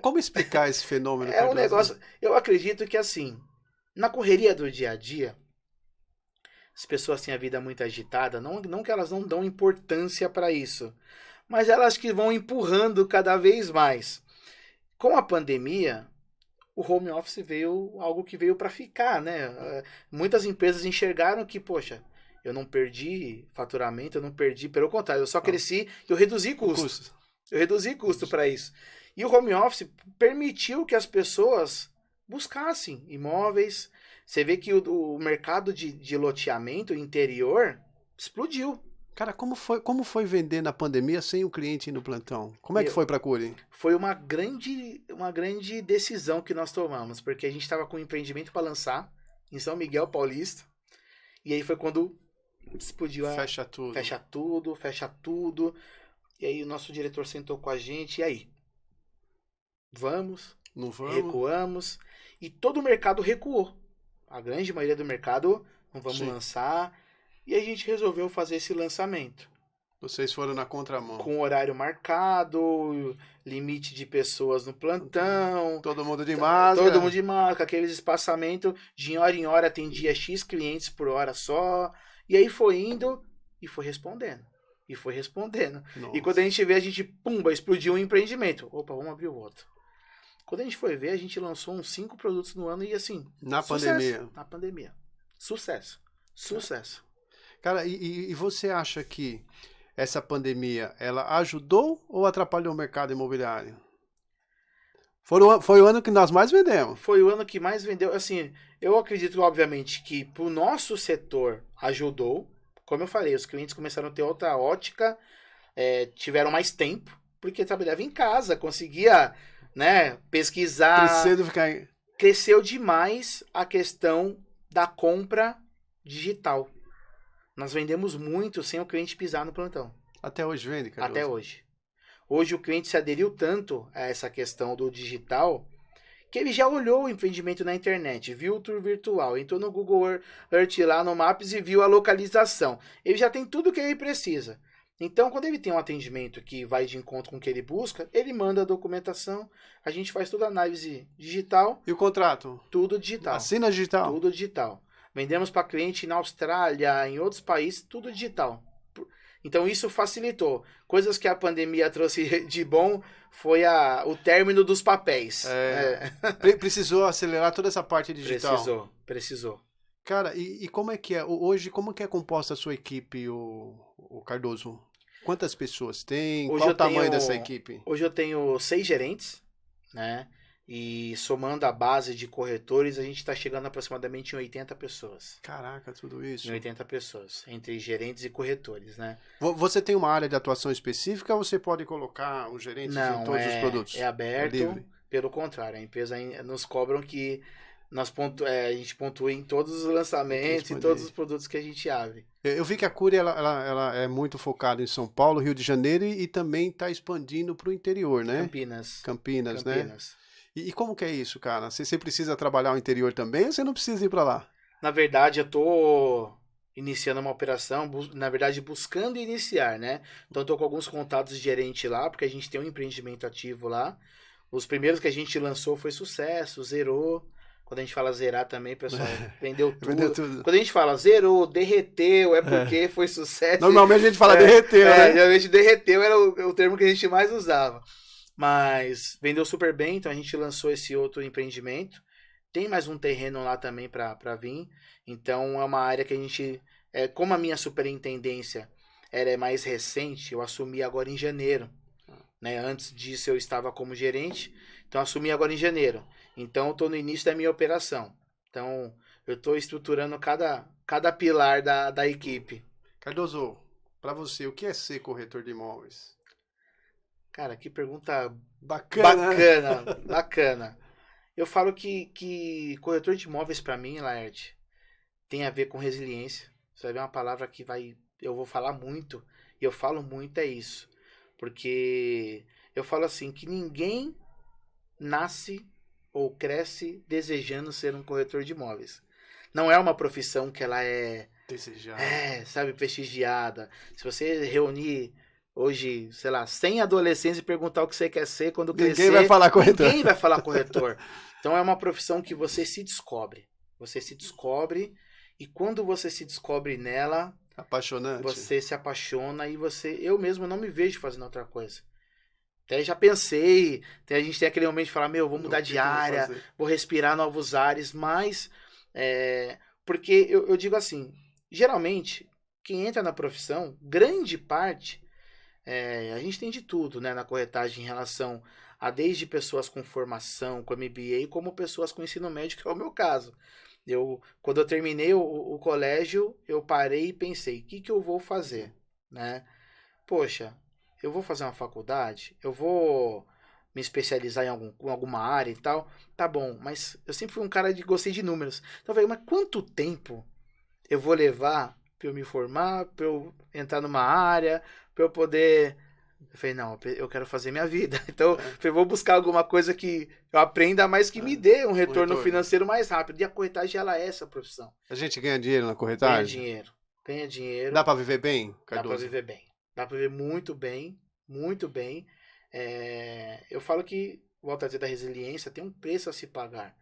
Como explicar esse fenômeno? Um negócio, eu acredito que assim, na correria do dia a dia, as pessoas têm a vida muito agitada, não que elas não dão importância para isso, mas elas que vão empurrando cada vez mais. Com a pandemia, o home office veio algo que veio para ficar, né? Muitas empresas enxergaram que, poxa, eu não perdi faturamento, eu não perdi, pelo contrário, eu só cresci, eu reduzi custo. Eu reduzi custo para isso. E o home office permitiu que as pessoas buscassem imóveis. Você vê que o mercado de loteamento interior explodiu. Cara, como foi vender na pandemia sem o cliente ir no plantão? Como é que foi para a Curi? Foi uma grande decisão que nós tomamos, porque a gente estava com um empreendimento para lançar em São Miguel Paulista. E aí foi quando explodiu Fecha tudo. Fecha tudo. E aí o nosso diretor sentou com a gente, e aí? Vamos? Não vamos? Recuamos. E todo o mercado recuou. A grande maioria do mercado, não vamos lançar. E a gente resolveu fazer esse lançamento. Vocês foram na contramão. Com horário marcado, limite de pessoas no plantão. Todo mundo de máscara. Todo mundo de máscara, aqueles espaçamentos. De hora em hora atendia X clientes por hora só. E aí foi indo e foi respondendo. Nossa. E quando a gente vê, a gente, pumba, explodiu um empreendimento. Opa, vamos abrir o outro. Quando a gente foi ver, a gente lançou uns 5 produtos no ano e assim... Na pandemia. Sucesso. Cara, e você acha que essa pandemia, ela ajudou ou atrapalhou o mercado imobiliário? Foi o ano que nós mais vendemos. Foi o ano que mais vendeu. Assim, eu acredito, obviamente, que pro nosso setor ajudou. Como eu falei, os clientes começaram a ter outra ótica, tiveram mais tempo, porque trabalhava em casa, conseguia, né, pesquisar. Cresceu demais a questão da compra digital. nós vendemos muito sem o cliente pisar no plantão. Até hoje vende, Cardoso? Até hoje. Hoje o cliente se aderiu tanto a essa questão do digital que ele já olhou o empreendimento na internet, viu o tour virtual, entrou no Google Earth lá no Maps e viu a localização. Ele já tem tudo o que ele precisa. Então, quando ele tem um atendimento que vai de encontro com o que ele busca, ele manda a documentação, a gente faz toda a análise digital. E o contrato? Tudo digital. Assina digital? Tudo digital. Vendemos para cliente na Austrália, em outros países, tudo digital. Então isso facilitou. Coisas que a pandemia trouxe de bom foi o término dos papéis. Precisou acelerar toda essa parte digital? Precisou. Cara, e como é que é? Hoje, como que é composta a sua equipe, o Cardoso? Quantas pessoas tem? Qual o tamanho dessa equipe? Hoje eu tenho 6 gerentes, né? E somando a base de corretores, a gente está chegando aproximadamente em 80 pessoas. Caraca, tudo isso. Em 80 pessoas, entre gerentes e corretores, né? Você tem uma área de atuação específica ou você pode colocar os gerentes em todos os produtos? É aberto, pelo contrário, a empresa nos cobram que a gente pontue em todos os lançamentos e todos os produtos que a gente abre. Eu vi que a Cury ela é muito focada em São Paulo, Rio de Janeiro e também está expandindo para o interior, né? Campinas, né? E como que é isso, cara? Você precisa trabalhar o interior também ou você não precisa ir para lá? Na verdade, eu tô iniciando uma operação, buscando iniciar, né? Então, eu tô com alguns contatos de gerente lá, porque a gente tem um empreendimento ativo lá. Os primeiros que a gente lançou foi sucesso, zerou. Quando a gente fala zerar também, pessoal, vendeu tudo. Quando a gente fala zerou, derreteu, é porque foi sucesso. Normalmente a gente fala derreteu, né? Geralmente derreteu era o termo que a gente mais usava. Mas vendeu super bem, então a gente lançou esse outro empreendimento. Tem mais um terreno lá também para vir. Então é uma área que a gente... como a minha superintendência ela é mais recente, eu assumi agora em janeiro. Né? Antes disso eu estava como gerente, então assumi agora em janeiro. Então eu estou no início da minha operação. Então eu estou estruturando cada pilar da equipe. Cardoso, para você, o que é ser corretor de imóveis? Cara, que pergunta bacana. Bacana. Eu falo que corretor de imóveis para mim, Laerte, tem a ver com resiliência. Você vai ver uma palavra que eu vou falar muito, e eu falo muito, é isso. Porque eu falo assim, que ninguém nasce ou cresce desejando ser um corretor de imóveis. Não é uma profissão que ela é... desejada. Prestigiada. Se você reunir... Hoje, sei lá, 100 adolescentes e perguntar o que você quer ser quando crescer. Ninguém vai falar corretor. Ninguém vai falar corretor. Então é uma profissão que você se descobre. Você se descobre e quando você se descobre nela... apaixonante. Você se apaixona e eu mesmo não me vejo fazendo outra coisa. Até já pensei, a gente tem aquele momento de falar, vou mudar de área, vou respirar novos ares, mas... porque eu digo assim, geralmente, quem entra na profissão, grande parte... a gente tem de tudo, né, na corretagem em relação a desde pessoas com formação, com MBA, como pessoas com ensino médio, que é o meu caso. Quando eu terminei o colégio, eu parei e pensei, o que eu vou fazer? Né? Poxa, eu vou fazer uma faculdade? Eu vou me especializar em alguma área e tal? Tá bom, mas eu sempre fui um cara gostei de números. Então eu falei, mas quanto tempo eu vou levar para eu me formar, para eu entrar numa área, para eu poder... Eu falei, não, eu quero fazer minha vida. Então, eu falei, vou buscar alguma coisa que eu aprenda, mas que me dê um retorno financeiro mais rápido. E a corretagem, ela é essa profissão. A gente ganha dinheiro na corretagem? Ganha dinheiro. Dá para viver bem, Cardoso? Dá para viver bem. Dá para viver muito bem, muito bem. Eu falo que, volto a dizer da resiliência, tem um preço a se pagar.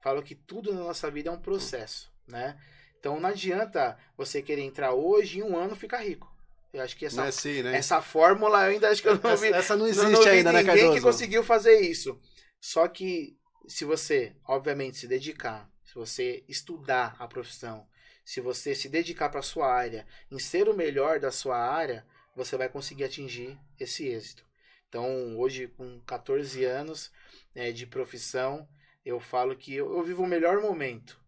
Falo que tudo na nossa vida é um processo, né? Então, não adianta você querer entrar hoje e em um ano ficar rico. Eu acho que não é assim, né? essa fórmula eu ainda acho que eu não vi. Essa não existe ainda, né, Cardoso? Ninguém que conseguiu fazer isso. Só que se você, obviamente, se dedicar, se você estudar a profissão, se você se dedicar para a sua área, em ser o melhor da sua área, você vai conseguir atingir esse êxito. Então, hoje, com 14 anos de profissão, eu falo que eu vivo o melhor momento.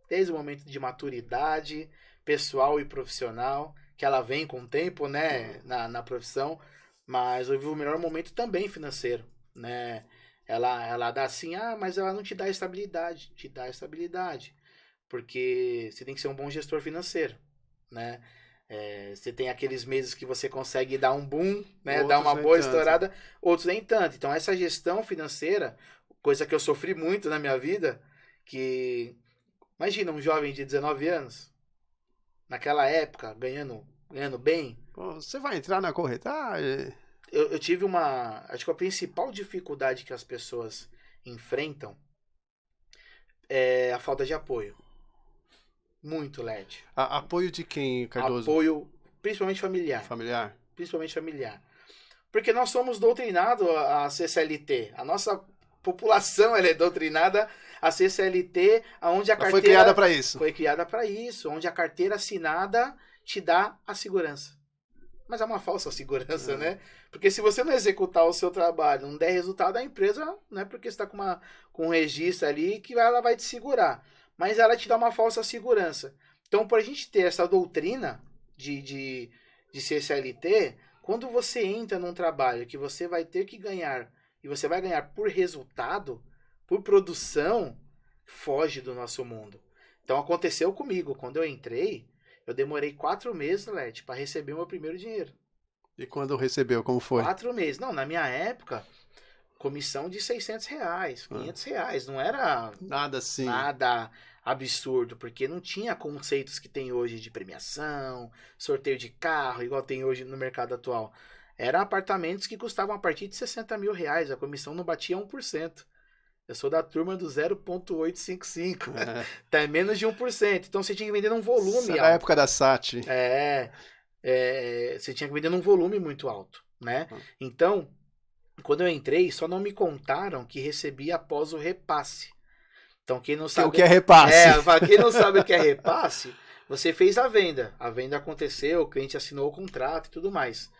Desde o momento de maturidade pessoal e profissional, que ela vem com o tempo, né, na profissão, mas eu vivo o melhor momento também financeiro, né? Ela dá assim, mas ela não te dá estabilidade. Te dá estabilidade, porque você tem que ser um bom gestor financeiro, né? Você tem aqueles meses que você consegue dar um boom, né? Outros Dar uma nem boa tanto. estourada, outros nem tanto. Então, essa gestão financeira, coisa que eu sofri muito na minha vida, que... Imagina um jovem de 19 anos, naquela época, ganhando bem. Pô, você vai entrar na corretagem? Eu tive uma... Acho que a principal dificuldade que as pessoas enfrentam é a falta de apoio. Muito, LED. Apoio de quem, Cardoso? Apoio, principalmente familiar. Familiar? Principalmente familiar. Porque nós somos doutrinados a ser CLT. A nossa população ela é doutrinada a ser CLT, onde a Ela carteira... foi criada para isso. Foi criada para isso, onde a carteira assinada te dá a segurança. Mas é uma falsa segurança, né? Porque se você não executar o seu trabalho, não der resultado, a empresa, né? Porque você está com um registro ali que ela vai te segurar. Mas ela te dá uma falsa segurança. Então, por a gente ter essa doutrina de ser CLT, quando você entra num trabalho que você vai ter que ganhar, e você vai ganhar por resultado, por produção, foge do nosso mundo. Então, aconteceu comigo. Quando eu entrei, eu demorei 4 meses, Lete, para receber o meu primeiro dinheiro. E quando recebeu, como foi? 4 meses. Não, na minha época, comissão de R$600, R$500. Não era Nada assim. nada absurdo, porque não tinha conceitos que tem hoje de premiação, sorteio de carro, igual tem hoje no mercado atual. Eram apartamentos que custavam a partir de R$60 mil. A comissão não batia 1%. Eu sou da turma do 0,855. Até menos de 1%. Então você tinha que vender num volume Na alto. época da SAT. Você tinha que vender num volume muito alto, né? Então, quando eu entrei, só não me contaram que recebia após o repasse. Então, quem não sabe... O que é repasse? Quem não sabe o que é repasse, você fez a venda. A venda aconteceu, o cliente assinou o contrato e tudo mais.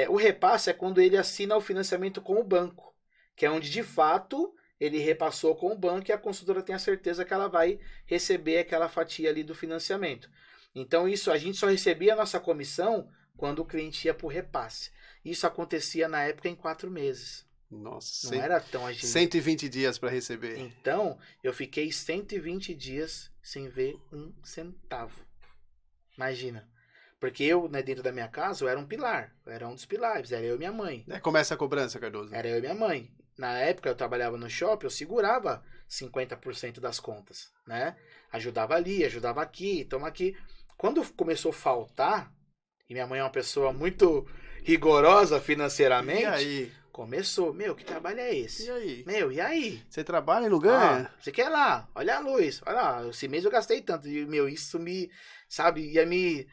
O repasse é quando ele assina o financiamento com o banco, que é onde, de fato, ele repassou com o banco e a consultora tem a certeza que ela vai receber aquela fatia ali do financiamento. Então, isso a gente só recebia a nossa comissão quando o cliente ia para o repasse. Isso acontecia na época em 4 meses. Nossa, não era tão agilizado. 120 dias para receber. Então, eu fiquei 120 dias sem ver um centavo. Imagina. Porque eu, né, dentro da minha casa, eu era um pilar. Eu era um dos pilares. Era eu e minha mãe. Começa a cobrança, Cardoso. Era eu e minha mãe. Na época, eu trabalhava no shopping, eu segurava 50% das contas, né? Ajudava ali, ajudava aqui, toma aqui. Quando começou a faltar, e minha mãe é uma pessoa muito rigorosa financeiramente... E aí? Começou. Meu, que trabalho é esse? E aí? Meu, e aí? Você trabalha e não ganha? Você quer lá? Olha a luz. Olha lá, esse mês eu gastei tanto. E, meu, isso ia me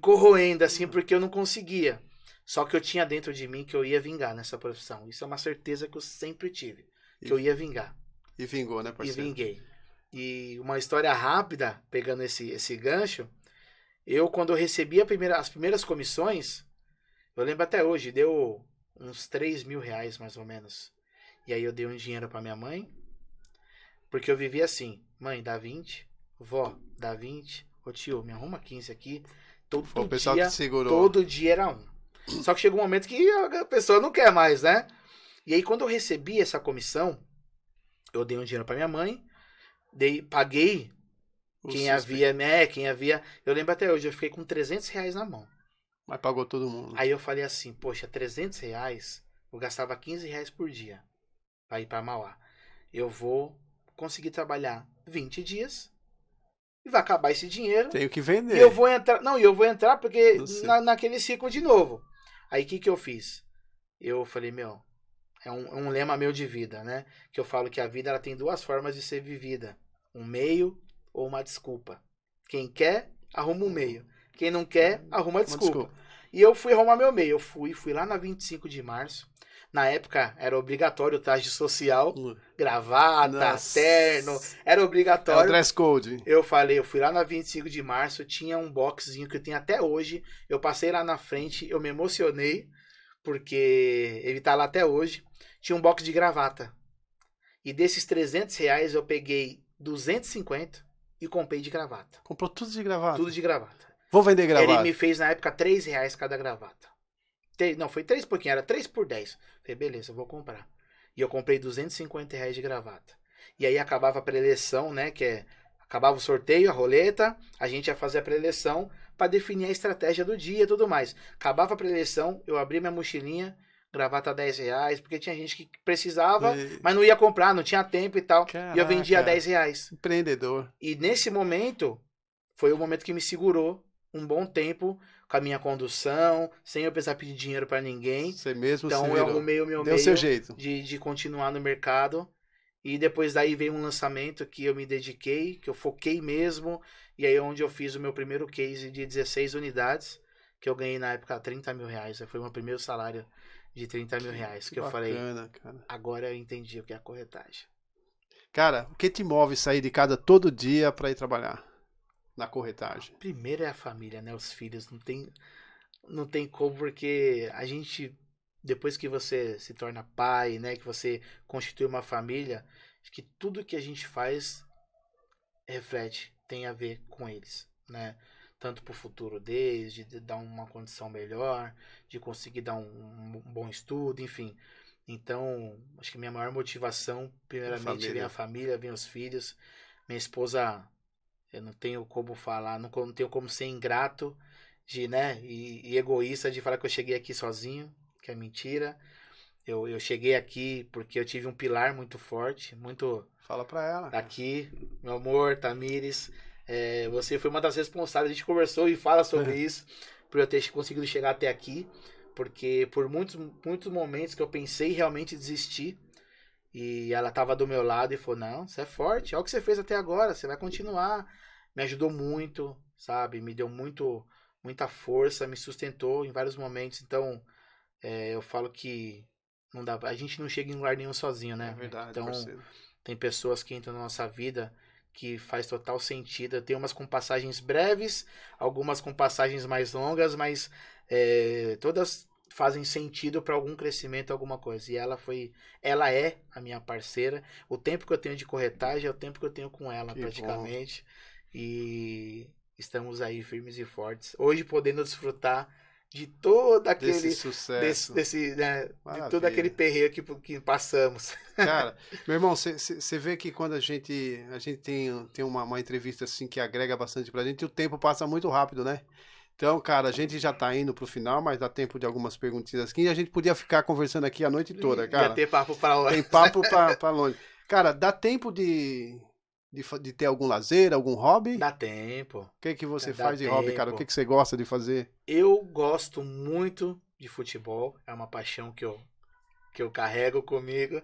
corroendo, assim, porque eu não conseguia. Só que eu tinha dentro de mim que eu ia vingar nessa profissão. Isso é uma certeza que eu sempre tive. Que eu ia vingar. E vingou, né, parceiro? E vinguei. E uma história rápida, pegando esse gancho. Eu, quando eu recebi as primeiras comissões, eu lembro até hoje, deu uns R$3 mil, mais ou menos. E aí eu dei um dinheiro pra minha mãe, porque eu vivia assim: mãe, dá 20, vó, dá 20, ô tio, me arruma 15 aqui. O pessoal que segurou. Todo dia era um. Só que chegou um momento que a pessoa não quer mais, né? E aí quando eu recebi essa comissão, eu dei um dinheiro pra minha mãe, paguei quem havia. Eu lembro até hoje, eu fiquei com R$300 na mão. Mas pagou todo mundo. Aí eu falei assim, poxa, R$300, eu gastava R$15 por dia pra ir pra Mauá. Eu vou conseguir trabalhar 20 dias e vai acabar esse dinheiro. Tenho que vender. E eu vou entrar. Não, eu vou entrar porque naquele ciclo de novo. Aí o que eu fiz? Eu falei, meu, é um lema meu de vida, né? Que eu falo que a vida ela tem 2 formas de ser vivida: um meio ou uma desculpa. Quem quer, arruma um meio. Quem não quer, arruma desculpa. E eu fui arrumar meu meio. Eu fui lá na 25 de março. Na época era obrigatório o traje social, gravata, terno, era obrigatório. É o dress code. Eu fui lá na 25 de março, tinha um boxzinho que eu tenho até hoje. Eu passei lá na frente, eu me emocionei, porque ele tá lá até hoje. Tinha um box de gravata. E desses R$300 eu peguei 250 e comprei de gravata. Comprou tudo de gravata? Tudo de gravata. Vou vender gravata. Ele me fez na época R$3 cada gravata. Não, foi 3 pouquinho, era 3 por 10. Falei, beleza, eu vou comprar. E eu comprei R$250 de gravata. E aí acabava a preleção, né? Acabava o sorteio, a roleta, a gente ia fazer a preleção para definir a estratégia do dia e tudo mais. Acabava a preleção, eu abria minha mochilinha, gravata R$10, porque tinha gente que precisava, mas não ia comprar, não tinha tempo e tal. Caraca, e eu vendia R$10. Empreendedor. E nesse momento, foi o momento que me segurou um bom tempo com a minha condução, sem eu precisar pedir dinheiro para ninguém. Você mesmo Então se eu virou. arrumei o meu Deu meio seu jeito. de continuar no mercado. E depois daí veio um lançamento que eu me dediquei, que eu foquei mesmo. E aí é onde eu fiz o meu primeiro case de 16 unidades, que eu ganhei na época R$30.000. Foi o meu primeiro salário de R$30.000. Que eu falei, cara. agora eu entendi o que é a corretagem. Cara, o que te move sair de casa todo dia para ir trabalhar na corretagem? Primeiro é a família, né? Os filhos. Não tem como, porque a gente, depois que você se torna pai, né? Que você constitui uma família, acho que tudo que a gente faz reflete, tem a ver com eles, né? Tanto para o futuro deles, de dar uma condição melhor, de conseguir dar um bom estudo, enfim. Então, acho que minha maior motivação, primeiramente, vem a família, vem os filhos. Minha esposa, eu não tenho como falar, não tenho como ser ingrato né, e egoísta de falar que eu cheguei aqui sozinho, que é mentira. Eu cheguei aqui porque eu tive um pilar muito forte, muito... Fala pra ela. Aqui, meu amor, Tamires, você foi uma das responsáveis, a gente conversou e fala sobre isso, por eu ter conseguido chegar até aqui, porque por muitos momentos que eu pensei realmente desistir, e ela estava do meu lado e falou, não, você é forte, olha o que você fez até agora, você vai continuar. Me ajudou muito, sabe, me deu muita força, me sustentou em vários momentos, então eu falo que não dá, a gente não chega em lugar nenhum sozinho, né? É verdade, então, parceiro. tem pessoas que entram na nossa vida que faz total sentido. Tem umas com passagens breves, algumas com passagens mais longas, mas todas fazem sentido para algum crescimento, alguma coisa. E ela é a minha parceira. O tempo que eu tenho de corretagem é o tempo que eu tenho com ela, Que praticamente. E estamos aí firmes e fortes. Hoje podendo desfrutar de todo aquele desse sucesso, né, de todo aquele perreio que passamos. Cara, meu irmão, você vê que quando a gente tem uma entrevista assim que agrega bastante pra gente, o tempo passa muito rápido, né? Então, cara, a gente já tá indo pro final, mas dá tempo de algumas perguntinhas aqui e a gente podia ficar conversando aqui a noite toda, cara. Ia ter papo pra longe. Tem papo pra longe. Cara, dá tempo de ter algum lazer, algum hobby? Dá tempo. O que você Dá faz de hobby, cara? O que você gosta de fazer? Eu gosto muito de futebol. É uma paixão que eu carrego comigo.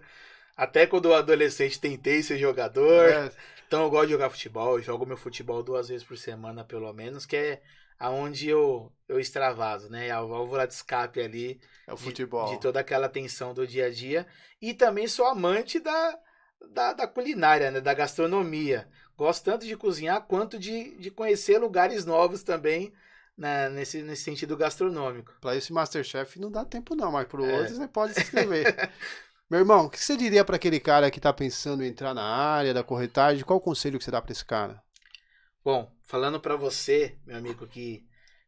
Até quando eu adolescente tentei ser jogador. Então eu gosto de jogar futebol. Eu jogo meu futebol 2 vezes por semana, pelo menos, que é aonde eu extravaso, né? A válvula de escape ali. É o futebol. De toda aquela tensão do dia a dia. E também sou amante da culinária, né? Da gastronomia. Gosto tanto de cozinhar quanto de conhecer lugares novos também, né? nesse sentido gastronômico. Para esse Masterchef não dá tempo não, mas pro outro você pode se inscrever. Meu irmão, o que você diria para aquele cara que está pensando em entrar na área da corretagem? Qual o conselho que você dá para esse cara? Bom, falando para você, meu amigo, que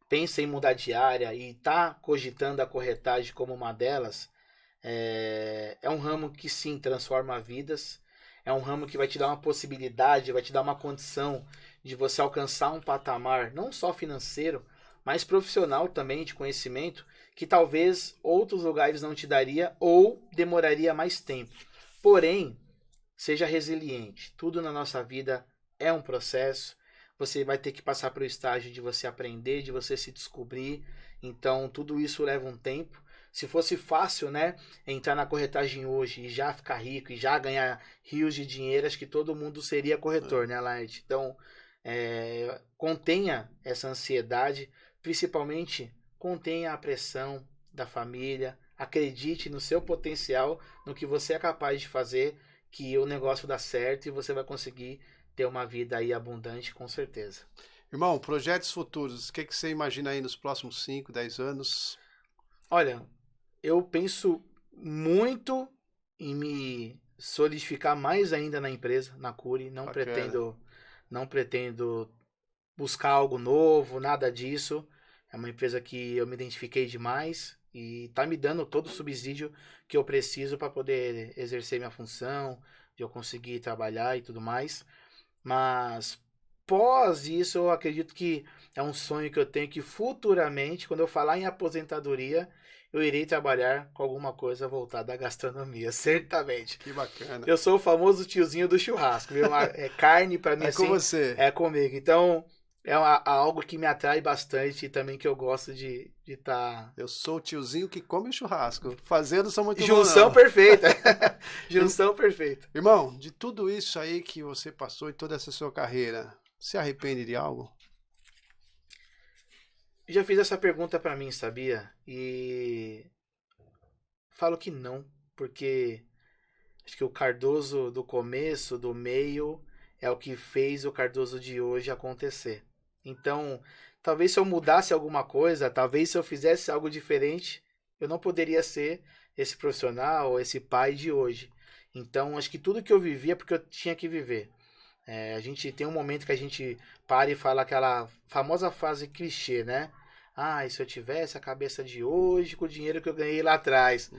pensa em mudar de área e está cogitando a corretagem como uma delas, é um ramo que sim transforma vidas. É um ramo que vai te dar uma possibilidade, vai te dar uma condição de você alcançar um patamar, não só financeiro, mas profissional também, de conhecimento, que talvez outros lugares não te daria ou demoraria mais tempo. Porém, seja resiliente. Tudo na nossa vida é um processo. Você vai ter que passar pelo estágio de você aprender, de você se descobrir. Então, tudo isso leva um tempo. Se fosse fácil, né, entrar na corretagem hoje e já ficar rico e já ganhar rios de dinheiro, acho que todo mundo seria corretor, né, Laerte? Então, contenha essa ansiedade, principalmente contenha a pressão da família, acredite no seu potencial, no que você é capaz de fazer, que o negócio dá certo e você vai conseguir ter uma vida aí abundante, com certeza. Irmão, projetos futuros, o que você imagina aí nos próximos 5, 10 anos? Olha, eu penso muito em me solidificar mais ainda na empresa, na Cury. Não pretendo buscar algo novo, nada disso. É uma empresa que eu me identifiquei demais e está me dando todo o subsídio que eu preciso para poder exercer minha função, de eu conseguir trabalhar e tudo mais. Mas pós isso, eu acredito que é um sonho que eu tenho que futuramente, quando eu falar em aposentadoria, eu irei trabalhar com alguma coisa voltada à gastronomia, certamente. Que bacana. Eu sou o famoso tiozinho do churrasco, viu? Carne para mim É com você. é comigo. Então, algo que me atrai bastante e também que eu gosto de estar... Eu sou o tiozinho que come churrasco. Fazendo são muito Junção perfeita. Junção perfeita. Irmão, de tudo isso aí que você passou e toda essa sua carreira, se arrepende de algo? Já fiz essa pergunta para mim, sabia? E falo que não, porque acho que o Cardoso do começo, do meio, é o que fez o Cardoso de hoje acontecer. Então, talvez se eu mudasse alguma coisa, talvez se eu fizesse algo diferente, eu não poderia ser esse profissional, esse pai de hoje. Então, acho que tudo que eu vivia é porque eu tinha que viver. A gente tem um momento que a gente para e fala aquela famosa frase clichê, né? Ah, e se eu tivesse a cabeça de hoje com o dinheiro que eu ganhei lá atrás.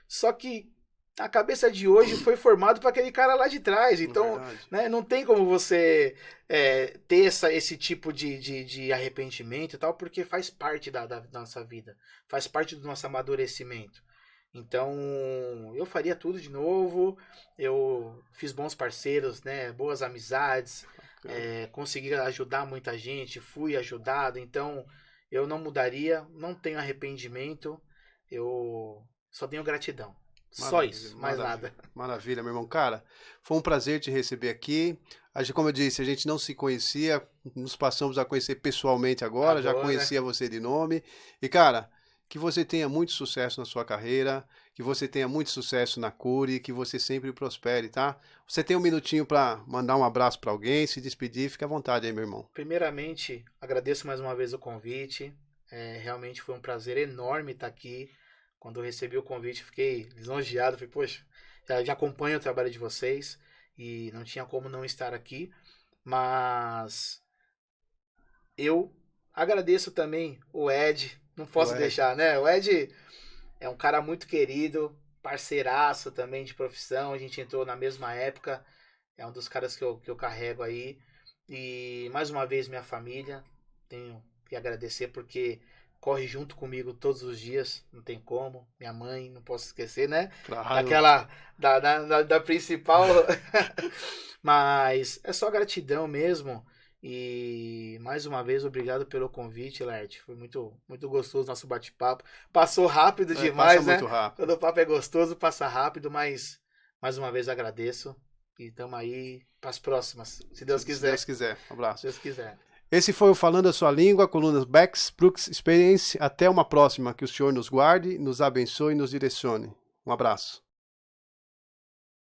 Só que a cabeça de hoje foi formada para aquele cara lá de trás. Então, né, não tem como você ter esse tipo de arrependimento e tal, porque faz parte da nossa vida. Faz parte do nosso amadurecimento. Então, eu faria tudo de novo. Eu fiz bons parceiros, né, boas amizades. Consegui ajudar muita gente. Fui ajudado. Então, eu não mudaria. Não tenho arrependimento. Eu só tenho gratidão. Só isso, mais nada. Maravilha, meu irmão. Cara, foi um prazer te receber aqui. Como eu disse, a gente não se conhecia, nos passamos a conhecer pessoalmente agora, já conhecia você de nome. E, cara, que você tenha muito sucesso na sua carreira, que você tenha muito sucesso na Cury, que você sempre prospere, tá? Você tem um minutinho para mandar um abraço para alguém, se despedir, fique à vontade aí, meu irmão. Primeiramente, agradeço mais uma vez o convite. Realmente foi um prazer enorme estar aqui. Quando eu recebi o convite, fiquei lisonjeado. Falei, poxa, já acompanho o trabalho de vocês e não tinha como não estar aqui. Mas eu agradeço também o Ed. Não posso deixar, né? O Ed é um cara muito querido, parceiraço também de profissão. A gente entrou na mesma época. É um dos caras que eu carrego aí. E mais uma vez minha família. Tenho que agradecer porque corre junto comigo todos os dias, não tem como. Minha mãe, não posso esquecer, né? Claro. Aquela da principal. Mas é só gratidão mesmo. E mais uma vez, obrigado pelo convite, Laerte. Foi muito, muito gostoso nosso bate-papo. Passou rápido demais, passa né? Muito rápido. Quando o papo é gostoso, passa rápido, mas mais uma vez agradeço. E estamos aí para as próximas, se Deus quiser. Se Deus quiser. Um abraço. Se Deus quiser. Esse foi o Falando a Sua Língua, coluna Becks Brooks Experience. Até uma próxima. Que o Senhor nos guarde, nos abençoe e nos direcione. Um abraço.